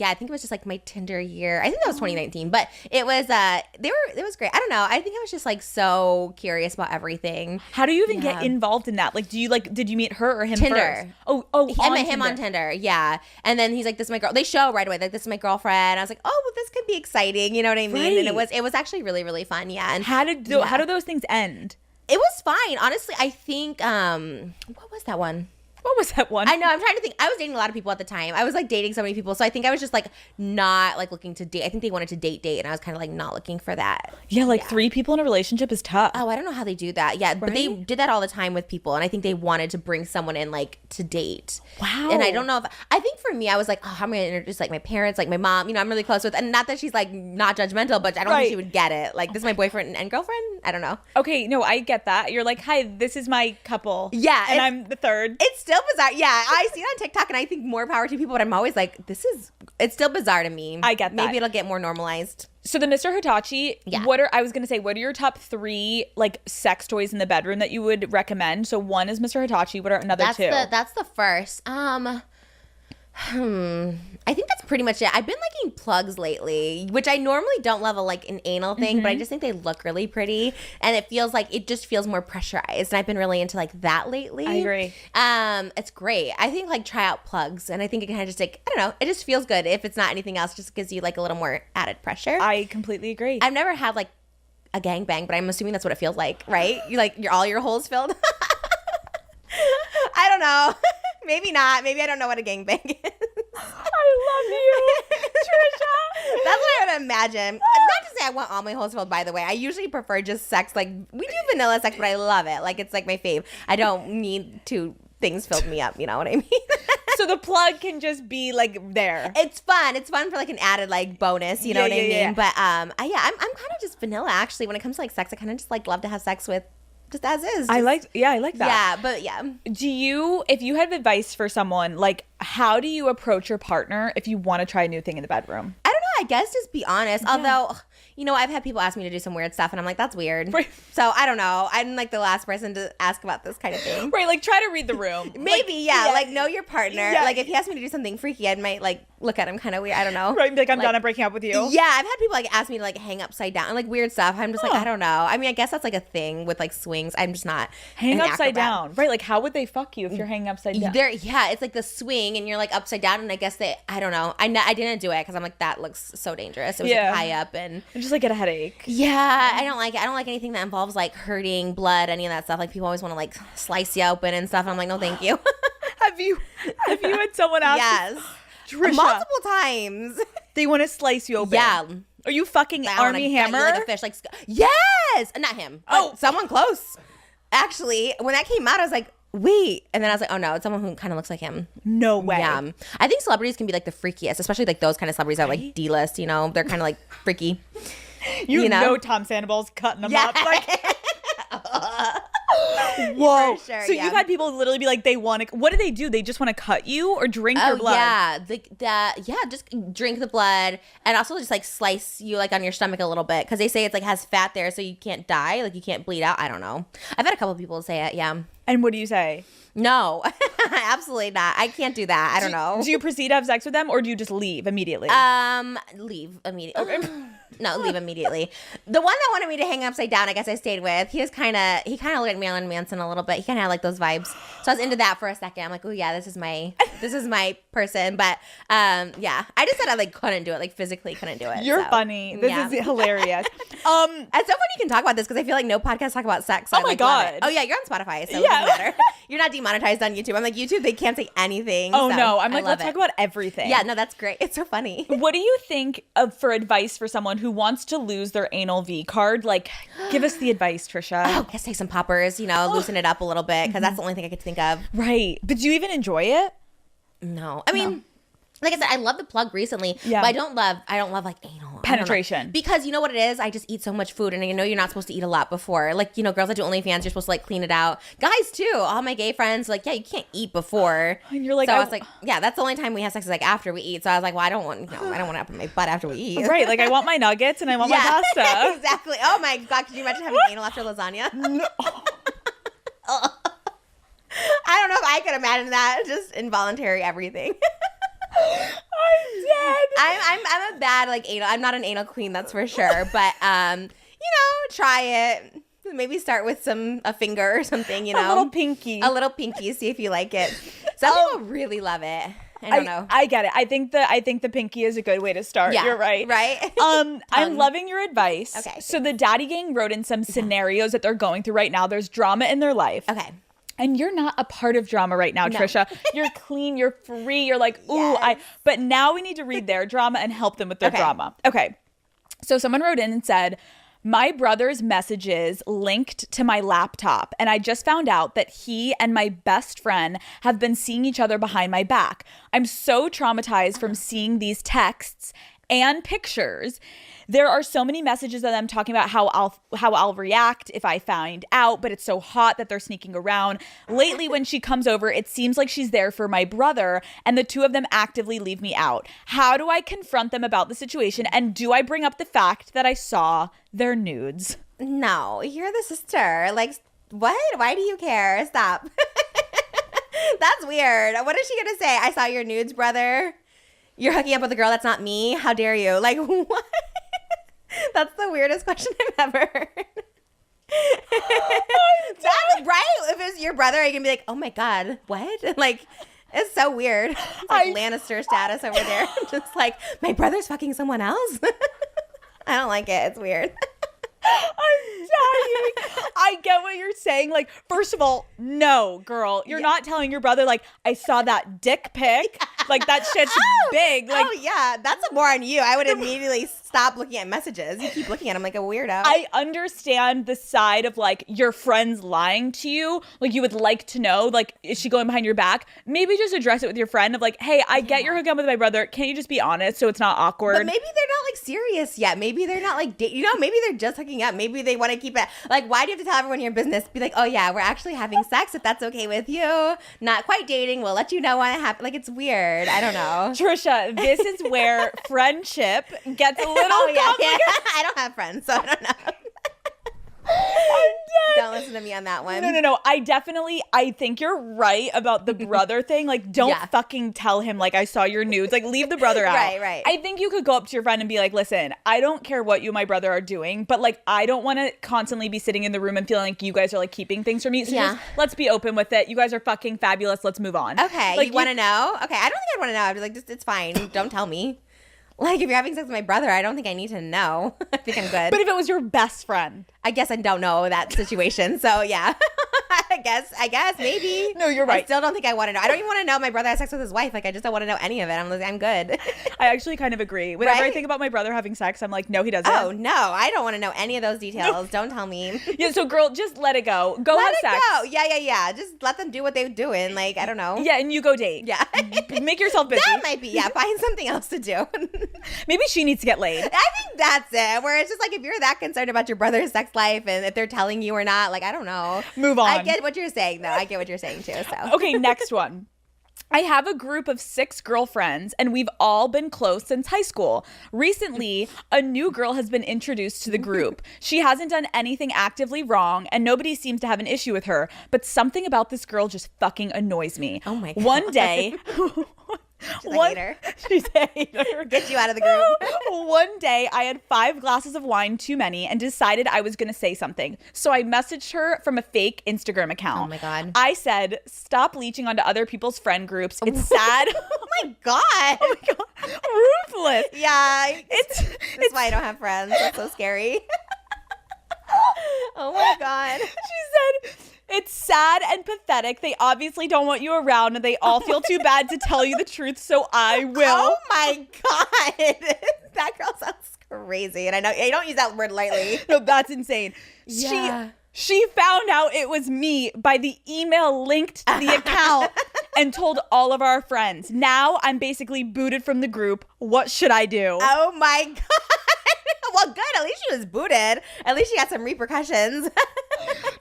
yeah, I think it was just like my Tinder year. I think that was 2019, but it was, it was great. I don't know. I think I was just like so curious about everything. How do you even get involved in that? Like, did you meet her or him Tinder. first? Oh, I met him on Tinder, yeah. And then he's like, "This is my girl." They show right away, like, "This is my girlfriend." I was like, "Oh, well, this could be exciting." You know what I mean? Right. And it was actually really, really fun. Yeah. And how did those things end? it was fine, honestly. I think what was that one? What was that one? I know. I'm trying to think. I was dating a lot of people at the time. I was like dating so many people. So I think I was just like not like looking to date. I think they wanted to date. And I was kind of like not looking for that. Yeah, like 3 people in a relationship is tough. Oh, I don't know how they do that. Yeah, but they did that all the time with people. And I think they wanted to bring someone in like to date. Wow. And I don't know I think for me, I was like, oh, how am I going to introduce like my parents, like my mom, I'm really close with. And not that she's like not judgmental, but I don't think she would get it. Like, this is my boyfriend and girlfriend. I don't know. Okay, no, I get that. You're like, hi, this is my couple. Yeah. And I'm the third. It's still bizarre. Yeah, I see it on TikTok and I think more power to people, but I'm always like, it's still bizarre to me. I get that. Maybe it'll get more normalized. So the Mr. Hitachi, Yeah. what are your top 3 like sex toys in the bedroom that you would recommend? So one is Mr. Hitachi. What are another 2? That's the first. I think that's pretty much it. I've been liking plugs lately, which I normally don't love like an anal thing, but I just think they look really pretty, and it just feels more pressurized. And I've been really into like that lately. I agree. It's great. I think like try out plugs, and I think it kind of just like, I don't know, it just feels good. If it's not anything else, just gives you like a little more added pressure. I completely agree. I've never had like a gangbang, but I'm assuming that's what it feels like, right? All your holes filled. I don't know. Maybe not. Maybe I don't know what a gangbang is. I love you, Trisha. That's what I would imagine. Not to say I want all my holes filled, by the way. I usually prefer just sex. Like, we do vanilla sex, but I love it. Like, it's like my fave. I don't need 2 things filled me up. You know what I mean? So the plug can just be like there. It's fun. It's fun for like an added like bonus. You know what I mean? Yeah. But I'm kind of just vanilla actually. When it comes to like sex, I kind of just like love to have sex with just as is. I like that. Yeah, but yeah. If you have advice for someone, like, how do you approach your partner if you want to try a new thing in the bedroom? I don't know. I guess just be honest. Although, I've had people ask me to do some weird stuff, and I'm like, that's weird. Right. So I don't know. I'm like the last person to ask about this kind of thing. Right, like try to read the room. Maybe, yeah. Like, know your partner. Yeah. Like, if he asked me to do something freaky, I might like look at him kind of weird. I don't know. Right, like I'm done. I'm breaking up with you. Yeah, I've had people like ask me to like hang upside down and like weird stuff. I'm just like, I don't know. I mean, I guess that's like a thing with like swings. I'm just not hang an upside acrobat. down. Right, like how would they fuck you if you're hanging upside down? Yeah, it's like the swing and you're like upside down, and I guess I don't know. I didn't do it because I'm like, that looks so dangerous. It was like high up and just like get a headache. Yeah, I don't like it. I don't like anything that involves like hurting, blood, any of that stuff. Like, people always want to like slice you open and stuff, and I'm like, no, thank you. Have you had someone ask? Yes. Trisha, Multiple times. They want to slice you open. Yeah. Are you fucking Army Hammer? Like a fish, like, yes, not him. Oh, someone close. Actually, when that came out, I was like, wait, and then I was like, oh no, it's someone who kind of looks like him. No way. Yeah, I think celebrities can be like the freakiest, especially like those kind of celebrities that are like D-list. They're kind of like freaky. You know Tom Sandoval's cutting them up. Like, whoa. Sure, so you've had people literally be like, they want to. What do? They just want to cut you or drink your blood? Just drink the blood, and also just like slice you like on your stomach a little bit, because they say it's like has fat there, so you can't die, like you can't bleed out. I don't know. I've had a couple people say it. Yeah. And what do you say? No, absolutely not. I can't do that. I don't know. Do you proceed to have sex with them, or do you just leave immediately? Leave immediately. Okay. No, leave immediately. The one that wanted me to hang upside down, I guess I stayed with. He kind of looked like Marilyn Manson a little bit. He kind of had like those vibes. So I was into that for a second. I'm like, oh yeah, this is my person. But yeah, I just said I like couldn't do it, like physically couldn't do it. You're funny. This is hilarious. It's so funny you can talk about this, because I feel like no podcasts talk about sex. So oh my God. Oh yeah, you're on Spotify, so yeah. it doesn't matter. You're not demonetized on YouTube. I'm like, YouTube, they can't say anything. Oh, so no. I'm I like, love let's talk about everything. Yeah, no, that's great. It's so funny. What do you think of for advice for someone who wants to lose their anal V card? Like, give us the advice, Trisha. Oh, I guess take some poppers, loosen it up a little bit, because that's the only thing I could think of. Right. But do you even enjoy it? No. I mean, like I said, I love the plug recently, but I don't love like anal penetration. Because you know what it is? I just eat so much food, and I know you're not supposed to eat a lot before. Like, girls that do OnlyFans, you're supposed to like clean it out. Guys too. All my gay friends, like, yeah, you can't eat before. And you're like, so I was like, yeah, that's the only time we have sex is like after we eat. So I was like, well, I don't want to open my butt after we eat. Right. Like, I want my nuggets and I want my pasta. Exactly. Oh my God. Could you imagine having anal after lasagna? No. I don't know if I could imagine that. Just involuntary everything. I'm dead. I'm a bad like anal. I'm not an anal queen, that's for sure. But try it. Maybe start with a finger or something. A little pinky. See if you like it. Some people really love it. I don't know. I get it. I think the pinky is a good way to start. Yeah, you're right. Right. I'm loving your advice. Okay. So the Daddy Gang wrote in some scenarios that they're going through right now. There's drama in their life. Okay. And you're not a part of drama right now, Trisha. You're clean, you're free, you're like, ooh, yes. But now we need to read their drama and help them with their drama. Okay. So someone wrote in and said, my brother's messages linked to my laptop, and I just found out that he and my best friend have been seeing each other behind my back. I'm so traumatized from seeing these texts and pictures. There are so many messages of them talking about how I'll react if I find out, but it's so hot that they're sneaking around. Lately, when she comes over, it seems like she's there for my brother, and the two of them actively leave me out. How do I confront them about the situation, and do I bring up the fact that I saw their nudes? No, you're the sister. Like, what? Why do you care? Stop. That's weird. What is she gonna say? I saw your nudes, brother. You're hooking up with a girl that's not me? How dare you? Like, what? That's the weirdest question I've ever heard. That's right. If it's your brother, are you gonna be like, oh my God, what? Like, it's so weird. It's like Lannister status over there. Just like, my brother's fucking someone else. I don't like it. It's weird. I'm dying. I get what you're saying. Like, first of all, no, girl. You're not telling your brother, like, I saw that dick pic. Like, that shit's big. Like, yeah. That's more on you. I would immediately stop looking at messages. You keep looking at them like a weirdo. I understand the side of, like, your friends lying to you. Like, you would like to know, like, is she going behind your back? Maybe just address it with your friend of, like, hey, I get you're hooking up with my brother. Can't you just be honest so it's not awkward? But maybe they're not, like, serious yet. Maybe they're not, like, maybe they're just hooking up. Maybe they want to keep it. Like, why do you have to tell everyone in your business? Be like, oh, yeah, we're actually having sex if that's okay with you. Not quite dating. We'll let you know when it happens. Like, it's weird. I don't know. Trisha, this is where friendship gets a little complicated. I don't have friends, so I don't know. Don't listen to me on that one. No. I think you're right about the brother thing. Like, don't fucking tell him, like, I saw your nudes. Like, leave the brother out. Right. I think you could go up to your friend and be like, listen, I don't care what you and my brother are doing, but, like, I don't want to constantly be sitting in the room and feeling like you guys are, like, keeping things from me. So just, let's be open with it. You guys are fucking fabulous. Let's move on. Okay. Like, you want to know? Okay. I don't think I'd want to know. I'd be like, just, it's fine. Don't tell me. Like, if you're having sex with my brother, I don't think I need to know. I think I'm good. But if it was your best friend? I guess I don't know that situation. So, yeah. I guess, maybe. No, you're right. I still don't think I want to know. I don't even want to know my brother has sex with his wife. Like, I just don't want to know any of it. I'm good. I actually kind of agree. Whenever I think about my brother having sex, I'm like, no, he doesn't. Oh, no. I don't want to know any of those details. Don't tell me. Yeah, so girl, just let it go. Go have sex. Let it go. Yeah. Just let them do what they're doing. Like, I don't know. Yeah, and you go date. Yeah. Make yourself busy. That might be, find something else to do. Maybe she needs to get laid. I think that's it. Where it's just like, if you're that concerned about your brother's sex life and if they're telling you or not, like, I don't know. Move on. I get what you're saying, though. I get what you're saying, too. So. Okay, next one. I have a group of 6 girlfriends, and we've all been close since high school. Recently, a new girl has been introduced to the group. She hasn't done anything actively wrong, and nobody seems to have an issue with her. But something about this girl just fucking annoys me. Oh, my God. One day... She's a hater. She's a hater. Get you out of the group. One day, I had 5 glasses of wine too many and decided I was going to say something. So I messaged her from a fake Instagram account. Oh, my God. I said, stop leeching onto other people's friend groups. It's sad. Oh, my God. Oh, my God. Ruthless. Yeah. That's why I don't have friends. That's so scary. Oh, my God. She said... It's sad and pathetic. They obviously don't want you around, and they all feel too bad to tell you the truth, so I will. Oh my God. That girl sounds crazy. And I know you don't use that word lightly. No, that's insane. Yeah. She found out it was me by the email linked to the account and told all of our friends. Now I'm basically booted from the group. What should I do? Oh my God. Well, good. At least she was booted. At least she got some repercussions.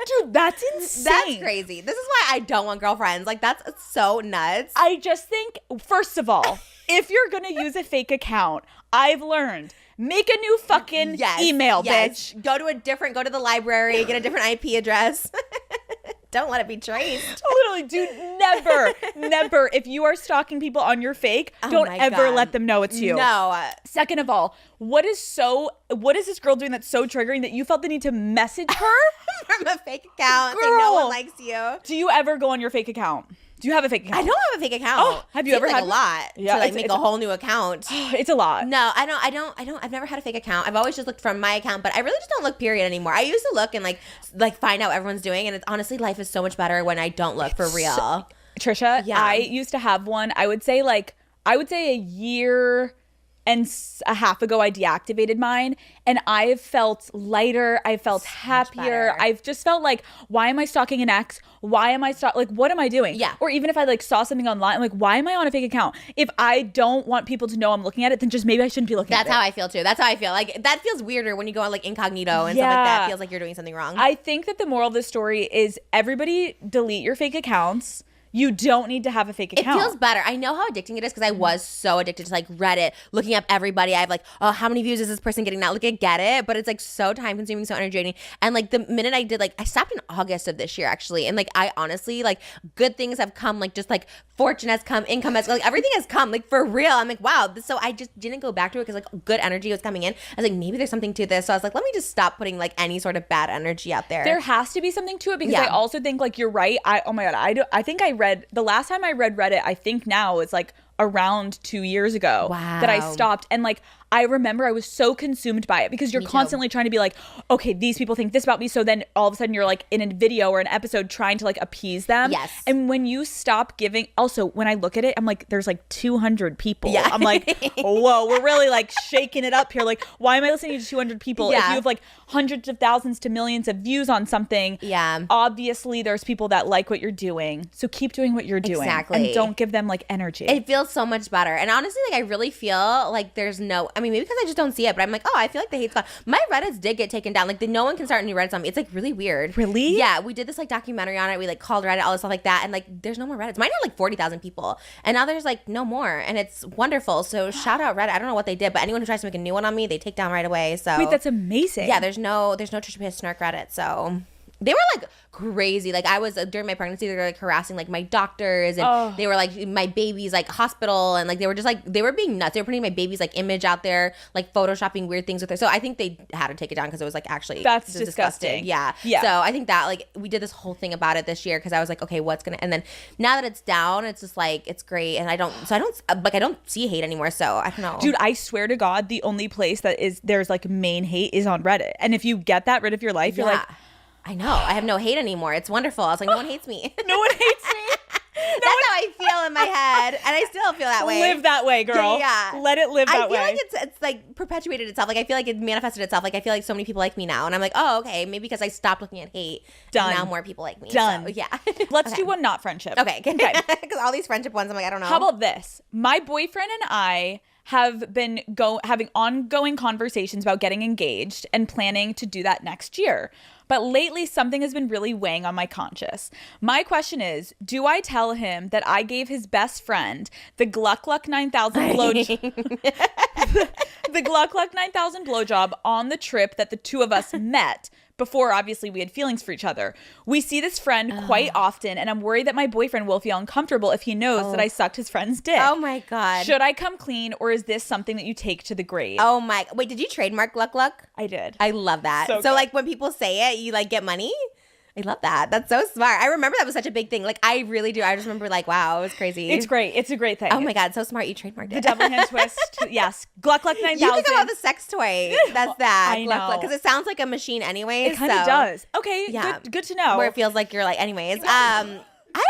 Dude, that's insane. That's crazy. This is why I don't want girlfriends. Like, that's so nuts. I just think, first of all, if you're going to use a fake account, I've learned, make a new fucking email, bitch. Go to the library, get a different IP address. Don't let it be traced. Literally, dude, never. If you are stalking people on your fake, don't ever let them know it's you. No. Second of all, what is this girl doing that's so triggering that you felt the need to message her? From a fake account. Girl, Like, no one likes you. Do you ever go on your fake account? Do you have a fake account? I don't have a fake account. Oh, have you ever had a lot? Yeah, to like make a whole new account. It's a lot. No, I don't. I've never had a fake account. I've always just looked from my account, but I really just don't look period anymore. I used to look and like find out what everyone's doing, and it's honestly, life is so much better when I don't look for real. Trisha, Yeah. I used to have one. I would say a year and a half ago I deactivated mine, and I've felt lighter. I felt happier. I've just felt like, why am I stalking an ex? Why am I like, what am I doing? Yeah. Or even if I like saw something online, I'm like, why am I on a fake account? If I don't want people to know I'm looking at it, then just maybe I shouldn't be looking at it. That's how I feel too. That's how I feel. Like, that feels weirder when you go on like incognito and stuff like that. It feels like you're doing something wrong. I think that the moral of this story is everybody delete your fake accounts. You don't need to have a fake account. It feels better. I know how addicting it is because I was so addicted to like Reddit, looking up everybody. I have like, oh, how many views is this person getting now? Like, I get it, but it's like so time consuming, so energy draining. And like the minute I did, like, I stopped in August of this year actually, and like I honestly, like, good things have come, like just like fortune has come, income has, like, everything has come, like, for real. I'm like, wow. So I just didn't go back to it because like good energy was coming in. I was like, maybe there's something to this. So I was like, let me just stop putting like any sort of bad energy out there. There has to be something to it because I also think, like, you're right. Oh my God, I think I read the last time I read Reddit, I think now it's like around 2 years ago that I stopped. And like, I remember I was so consumed by it because you're constantly trying to be like, okay, these people think this about me. So then all of a sudden you're like in a video or an episode trying to like appease them. Yes. And when you stop giving, also when I look at it, I'm like, there's like 200 people. Yeah. I'm like, whoa, we're really like shaking it up here. Like, why am I listening to 200 people? If you have like hundreds of thousands to millions of views on something, obviously there's people that like what you're doing. So keep doing what you're doing. Exactly. And don't give them like energy. It feels so much better. And honestly, like, I really feel like there's no, I mean, maybe because I just don't see it, but I'm like, oh, I feel like the hate's gone. My Reddits did get taken down. Like, no one can start new Reddits on me. It's like really weird. Really? Yeah. We did this like documentary on it. We like called Reddit, all this stuff like that. And like, there's no more Reddits. Mine had like 40,000 people. And now there's like no more. And it's wonderful. So shout out Reddit. I don't know what they did, but anyone who tries to make a new one on me, they take down right away. So wait, that's amazing. Yeah, there's no Trisha Paytas Snark Reddit. So they were like crazy. Like, I was during my pregnancy, they were like harassing like my doctors, and they were like my baby's like hospital, and like they were just like, they were being nuts. They were putting my baby's like image out there, like photoshopping weird things with her. So I think they had to take it down because it was like actually that's disgusting. Yeah. So I think that like we did this whole thing about it this year because I was like, okay, what's gonna, and then now that it's down, it's just like, it's great, and I don't see hate anymore. So I don't know, dude. I swear to God, the only place that there's like main hate is on Reddit, and if you get that rid of your life, you're like, I know. I have no hate anymore. It's wonderful. I was like, no one hates me. No one hates me. That's how I feel in my head. And I still feel that way. Live that way, girl. Yeah. Let it live that way. I feel like it's like perpetuated itself. Like, I feel like it manifested itself. Like, I feel like so many people like me now. And I'm like, oh, okay. Maybe because I stopped looking at hate. Done. Now more people like me. Done. So, yeah. Let's do one not friendship. Okay. Because all these friendship ones, I'm like, I don't know. How about this? My boyfriend and I have been having ongoing conversations about getting engaged and planning to do that next year. But lately, something has been really weighing on my conscience. My question is, do I tell him that I gave his best friend the Gluck Gluck 9000 the Gluck Gluck 9000 blowjob on the trip that the two of us met? Before, obviously, we had feelings for each other. We see this friend quite often, and I'm worried that my boyfriend will feel uncomfortable if he knows that I sucked his friend's dick. Oh, my God. Should I come clean, or is this something that you take to the grave? Oh, my. Wait, did you trademark Gluck Gluck? I did. I love that. So like, when people say it, you, like, get money? I love that. That's so smart. I remember that was such a big thing. Like, I really do. I just remember like, wow, it was crazy. It's great. It's a great thing. Oh my God, so smart. You trademarked it. The double hand twist. Yes. Gluck 9000. You can come out with a sex toy. That's that. I know. Because it sounds like a machine anyway. It kind of does. Okay. Yeah. Good to know. Where it feels like you're like, anyways. I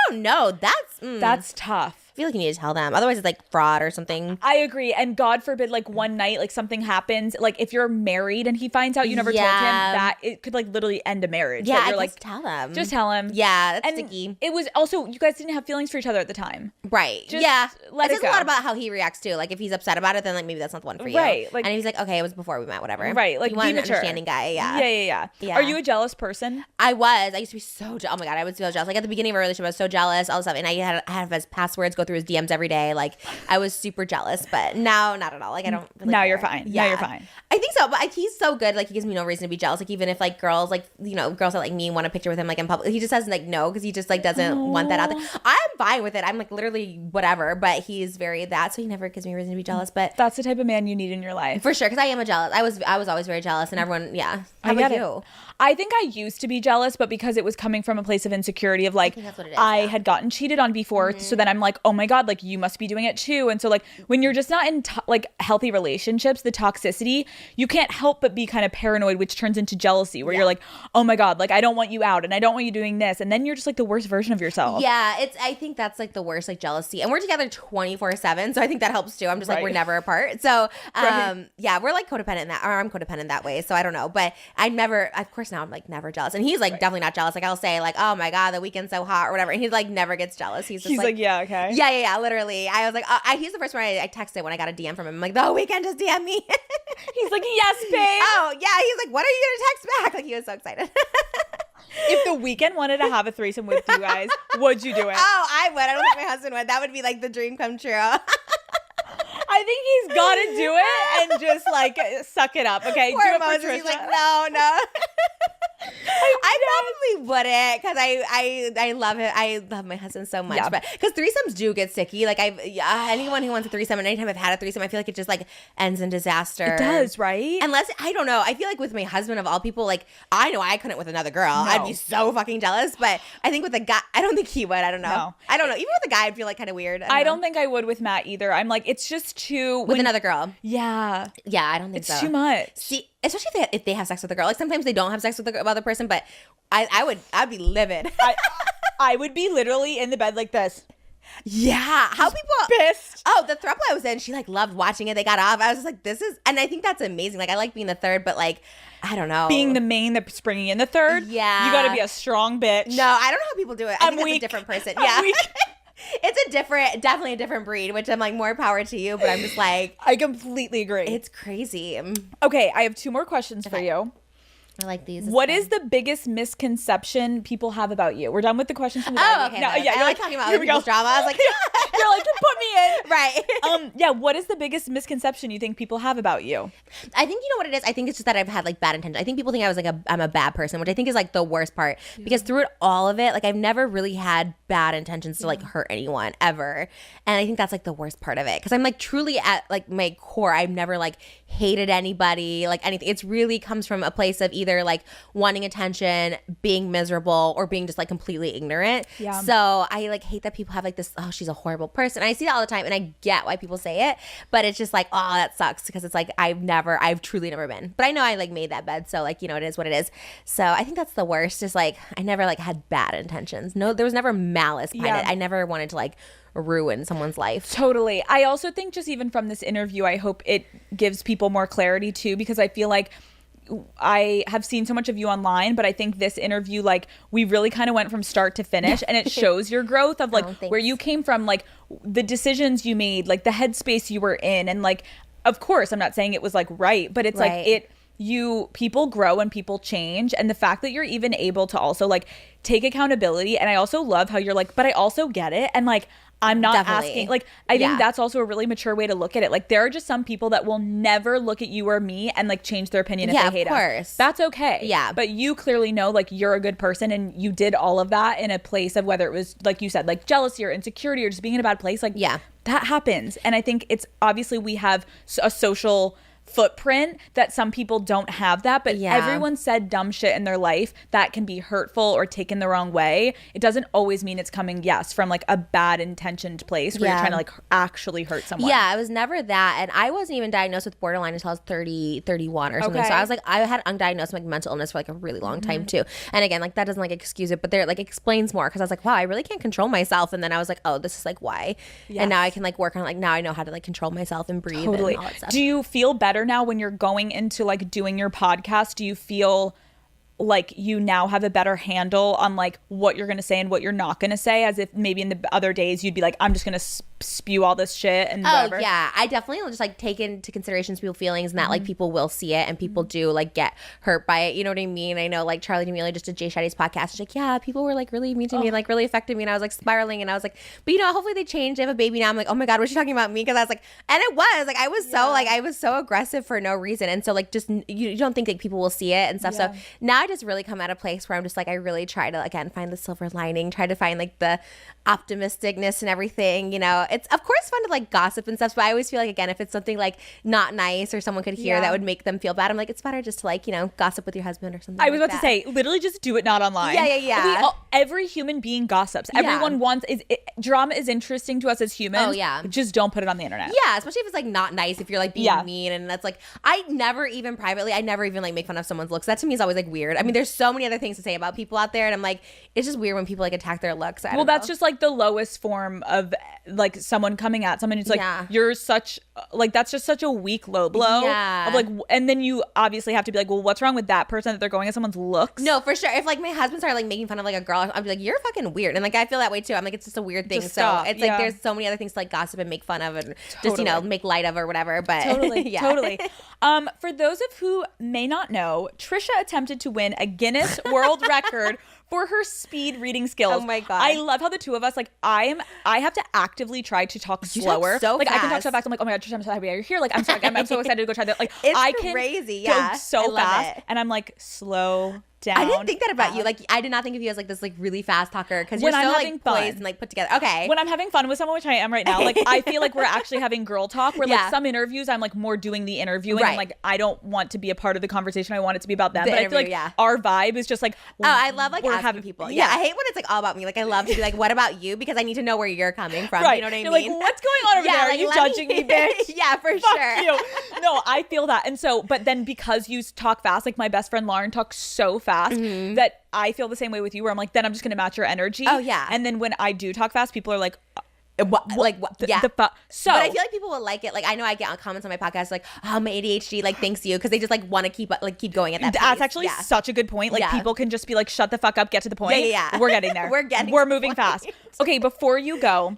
don't know. That's tough. I feel like you need to tell them. Otherwise, it's like fraud or something. I agree. And God forbid, like one night, like something happens. Like if you're married and he finds out you never told him, that it could like literally end a marriage. Yeah, you're just like, tell them. Just tell him. Yeah, that's and sticky. It was also, you guys didn't have feelings for each other at the time. Right. Just yeah. let it it says go. a lot about how he reacts too. Like if he's upset about it, then like maybe that's not the one for you. Right. Like, and if he's like, okay, it was before we met, whatever. Right. Like you be want an mature. understanding guy. Yeah. Yeah. Are you a jealous person? I used to be so oh my God, I was so jealous. Like at the beginning of our relationship, I was so jealous, all this stuff. And I had his passwords, go through his DMs every day. Like I was super jealous, but now not at all. Like I don't really Now care. you're fine. Yeah. Now you're fine. I think so, but he's so good. Like he gives me no reason to be jealous. Like even if like girls, like, you know, girls that like me want a picture with him like in public, he just says like no, because he just like doesn't want that out there. I'm fine with it. I'm like literally whatever, but he's very that, so he never gives me a reason to be jealous. But That's the type of man you need in your life. for sure, because I am a jealous. I was always very jealous, and everyone, yeah. How I get about it. you? I think I used to be jealous, but because it was coming from a place of insecurity of like, think that's what it is, I yeah. had gotten cheated on before. So then I'm like, oh my God, like you must be doing it too. And so like when you're just not in like healthy relationships, the toxicity, you can't help but be kind of paranoid, which turns into jealousy where you're like, oh my God, like I don't want you out and I don't want you doing this. And then you're just like the worst version of yourself. Yeah, I think that's like the worst, like jealousy. And we're together 24/7, so I think that helps too. I'm just like, Right. we're never apart. So Right. yeah, we're like codependent in that, or I'm codependent that way. So I don't know. But I never, of course now I'm like never jealous. And he's like definitely not jealous. Like I'll say like, oh my God, the weekend's so hot or whatever. And he's like never gets jealous. He's just Like, yeah, okay. Yeah, literally. I was like, he's the first one I texted when I got a DM from him. I'm like, the weekend just DM me. He's like, yes, babe. Oh, yeah. He's like, what are you going to text back? Like, he was so excited. If the weekend wanted to have a threesome with you guys, would you do it? Oh, I would. I don't think my husband would. That would be like the dream come true. I think he's got to do it and just like suck it up. Okay, Poor do it Moses. for Trisha. He's like, no. I probably wouldn't, because I love it. I love my husband so much, Yeah. but because threesomes do get sticky. Like anyone who wants a threesome, and anytime I've had a threesome, I feel like it just like ends in disaster. It does, right? Unless, I don't know. I feel like with my husband of all people, like I know I couldn't with another girl. No. I'd be so fucking jealous. But I think with a guy, I don't think he would. I don't know. No. I don't know. Even with a guy, I'd feel like kind of weird. I know. don't think I would with Matt either. I'm like, it's just too with another girl. Yeah, Yeah, I don't think it's so. too much. See, especially if they have sex with a girl. Like sometimes they don't have sex with the other person, but I'd be livid. I would be literally in the bed like this. Yeah, how people Pissed. Oh, the throuple I was in, she like loved watching it. They got off. I was just like, this is, and I think that's amazing. Like I like being the third, but like I don't know, Being the main that's bringing in the third. Yeah. You got to be a strong bitch. No, I don't know how people do it. I I'm think weak. that's a different person. I'm Yeah. weak. It's definitely a different breed, which I'm like, more power to you, but I'm just like, I completely agree. it's crazy. Okay, I have two more questions for you. I like these. What is the biggest misconception people have about you? We're done with the questions from the Oh, beginning. okay. No, I you're like talking about here other we go. people's drama. I was like, You're like, put me in. right. Yeah, what is the biggest misconception you think people have about you? I think, you know what it is? I think it's just that I've had like bad intentions. I think people think I was like I'm a bad person, which I think is like the worst part, because through all of it, like I've never really had bad intentions to like hurt anyone ever. And I think that's like the worst part of it, because I'm like truly at like my core, I've never like hated anybody, like anything. It's really comes from a place of either like wanting attention, being miserable, or being just like completely ignorant. Yeah. So I like hate that people have like this, oh, she's a horrible person. I see that all the time, and I get why people say it, but it's just like, oh, that sucks, because it's like I've truly never been. But I know I like made that bed, so like, you know, it is what it is. So I think that's the worst. Just like I never like had bad intentions. No, there was never malice behind it. I never wanted to like ruin someone's life. Totally. I also think just even from this interview, I hope it gives people more clarity too, because I feel like I have seen so much of you online, but I think this interview, like we really kind of went from start to finish, and it shows your growth of like where you came from, like the decisions you made, like the headspace you were in. And like, of course, I'm not saying it was like right, but it's like people grow and people change. And the fact that you're even able to also like take accountability. And I also love how you're like, but I also get it. And like, I'm not asking, like, I think that's also a really mature way to look at it. Like, there are just some people that will never look at you or me and like change their opinion if they hate us. That's okay. Yeah. But you clearly know like you're a good person, and you did all of that in a place of whether it was, like you said, like jealousy or insecurity or just being in a bad place. Like, that happens. And I think it's obviously we have a social footprint that some people don't have that, but Yeah. everyone said dumb shit in their life that can be hurtful or taken the wrong way. It doesn't always mean it's coming, yes, from like a bad intentioned place where you're trying to like actually hurt someone. Yeah, I was never that. And I wasn't even diagnosed with borderline until I was 30, 31 or something. Okay. So I was like, I had undiagnosed like mental illness for like a really long time too. And again, like that doesn't like excuse it, but there like explains more, because I was like, wow, I really can't control myself. And then I was like, oh, this is like why. Yes. And now I can like work on like, now I know how to like control myself and breathe Totally. and all that stuff. Do you feel better now when you're going into like doing your podcast? Do you feel like you now have a better handle on like what you're going to say and what you're not going to say, as if maybe in the other days you'd be like, I'm just going to spew all this shit and whatever? Oh yeah, I definitely just like take into consideration people's feelings, and that like people will see it and people do like get hurt by it. You know what I mean? I know like Charlie D'Amelio just did Jay Shetty's podcast. She's like, yeah, people were like really mean to me and like really affected me, and I was like spiraling, and I was like, but you know, hopefully they change. They have a baby now. I'm like, oh my god, was she talking about me? Because I was like, and it was like I was so like I was so aggressive for no reason, and so like just you don't think like people will see it and stuff. So now I just really come at a place where I'm just like, I really try to again find the silver lining, try to find like the optimisticness and everything. You know, it's of course fun to like gossip and stuff, but I always feel like again, if it's something like not nice or someone could hear that would make them feel bad, I'm like, it's better just to like, you know, gossip with your husband or something. I was about to say, literally just do it not online. Yeah. Every human being gossips. Everyone wants drama is interesting to us as humans. Oh, yeah. Just don't put it on the internet. Yeah, especially if it's like not nice, if you're like being mean, and that's like, I never even like make fun of someone's looks. That to me is always like weird. I mean, there's so many other things to say about people out there, and I'm like, it's just weird when people like attack their looks. Well, that's just like the lowest form of like someone coming at someone who's like, you're such like, that's just such a weak low blow of like, and then you obviously have to be like, well, what's wrong with that person that they're going at someone's looks? No, for sure. If like my husband started like making fun of like a girl, I'd be like, you're fucking weird. And like I feel that way too. I'm like, it's just a weird thing. Just so stop. it's like there's so many other things to like gossip and make fun of and just, you know, make light of or whatever. But Totally. For those of who may not know, Trisha attempted to win a Guinness World Record for her speed reading skills. Oh my god! I love how the two of us, like, I have to actively try to talk slower. So like fast. I can talk so fast. I'm like, oh my god, Trisha, I'm so happy you're here. Like, I'm so excited to go try that. Like, it's I can crazy. go so fast, and I'm like, slow down. I didn't think that about you. Like, I did not think of you as like this like really fast talker, because you're so like poised and like put together. Okay. When I'm having fun with someone, which I am right now, like I feel like we're actually having girl talk. Where like some interviews, I'm like more doing the interviewing. And like I don't want to be a part of the conversation. I want it to be about them. But I feel like our vibe is just like. Oh, I love like asking people. Yeah, I hate when it's like all about me. Like I love to be like, what about you? Because I need to know where you're coming from. Right. You know what I You're mean? like, what's going on over there? Are you judging me, bitch? Yeah, for Fuck sure. You. No, I feel that. And so, but then because you talk fast, like my best friend Lauren talks so fast that I feel the same way with you, where I'm like, then I'm just gonna match your energy. Oh yeah. And then when I do talk fast, people are like, what? Yeah. So, but I feel like people will like it. Like I know I get comments on my podcast like, "Oh, my ADHD like thanks you," because they just like want to keep going at that. That's pace. actually such a good point. Like people can just be like, "Shut the fuck up, get to the point." Yeah. We're getting there. We're moving fast. Okay, before you go,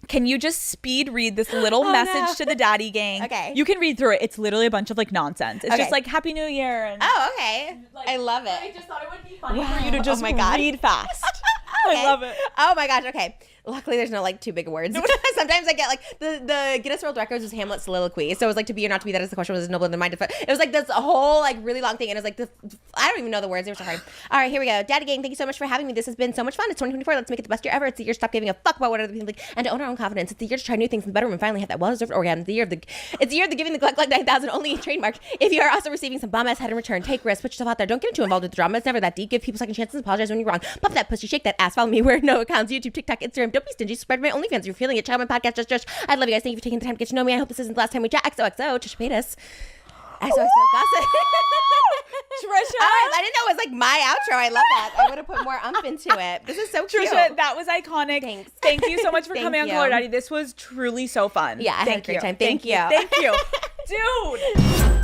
can you just speed read this little message to the daddy gang? Okay. You can read through it. It's literally a bunch of like nonsense. It's just like Happy New Year. And, okay. like, I love it. I just thought it would be funny for you to just read fast. Okay. I love it. Oh my gosh. Okay. Luckily, there's no like too big words. Sometimes I get like the Guinness World Records was Hamlet's soliloquy. So it was like, to be or not to be, that is the question, was nobler than mind. It was like this whole like really long thing, and it was like I don't even know the words. They were so hard. All right, here we go. Daddy gang, thank you so much for having me. This has been so much fun. It's 2024. Let's make it the best year ever. It's the year to stop giving a fuck about what other people think and to own our own confidence. It's the year to try new things in the bedroom and finally have that well-deserved orgasm. It's the year of the giving the Gluck 9000 only trademark. If you are also receiving some bomb ass head in return, take risks, put yourself out there. Don't get too involved with the drama. It's never that deep. Give people second chances. Apologize when you're wrong. Pop that pussy, shake that ass. Follow me where no accounts, YouTube, TikTok, Instagram. Don't be stingy. Spread my OnlyFans. If you're feeling it. Check out my podcast, Just. I love you guys. Thank you for taking the time to get to know me. I hope this isn't the last time we chat. XOXO. Trisha Paytas. XOXO gossip. Trisha. I didn't know it was like my outro. I love that. I would have put more umph into it. This is so cute. Trisha, that was iconic. Thanks. Thank you so much for coming on Call Her Daddy. This was truly so fun. Yeah, I had a great time. Thank you. Thank you. Dude.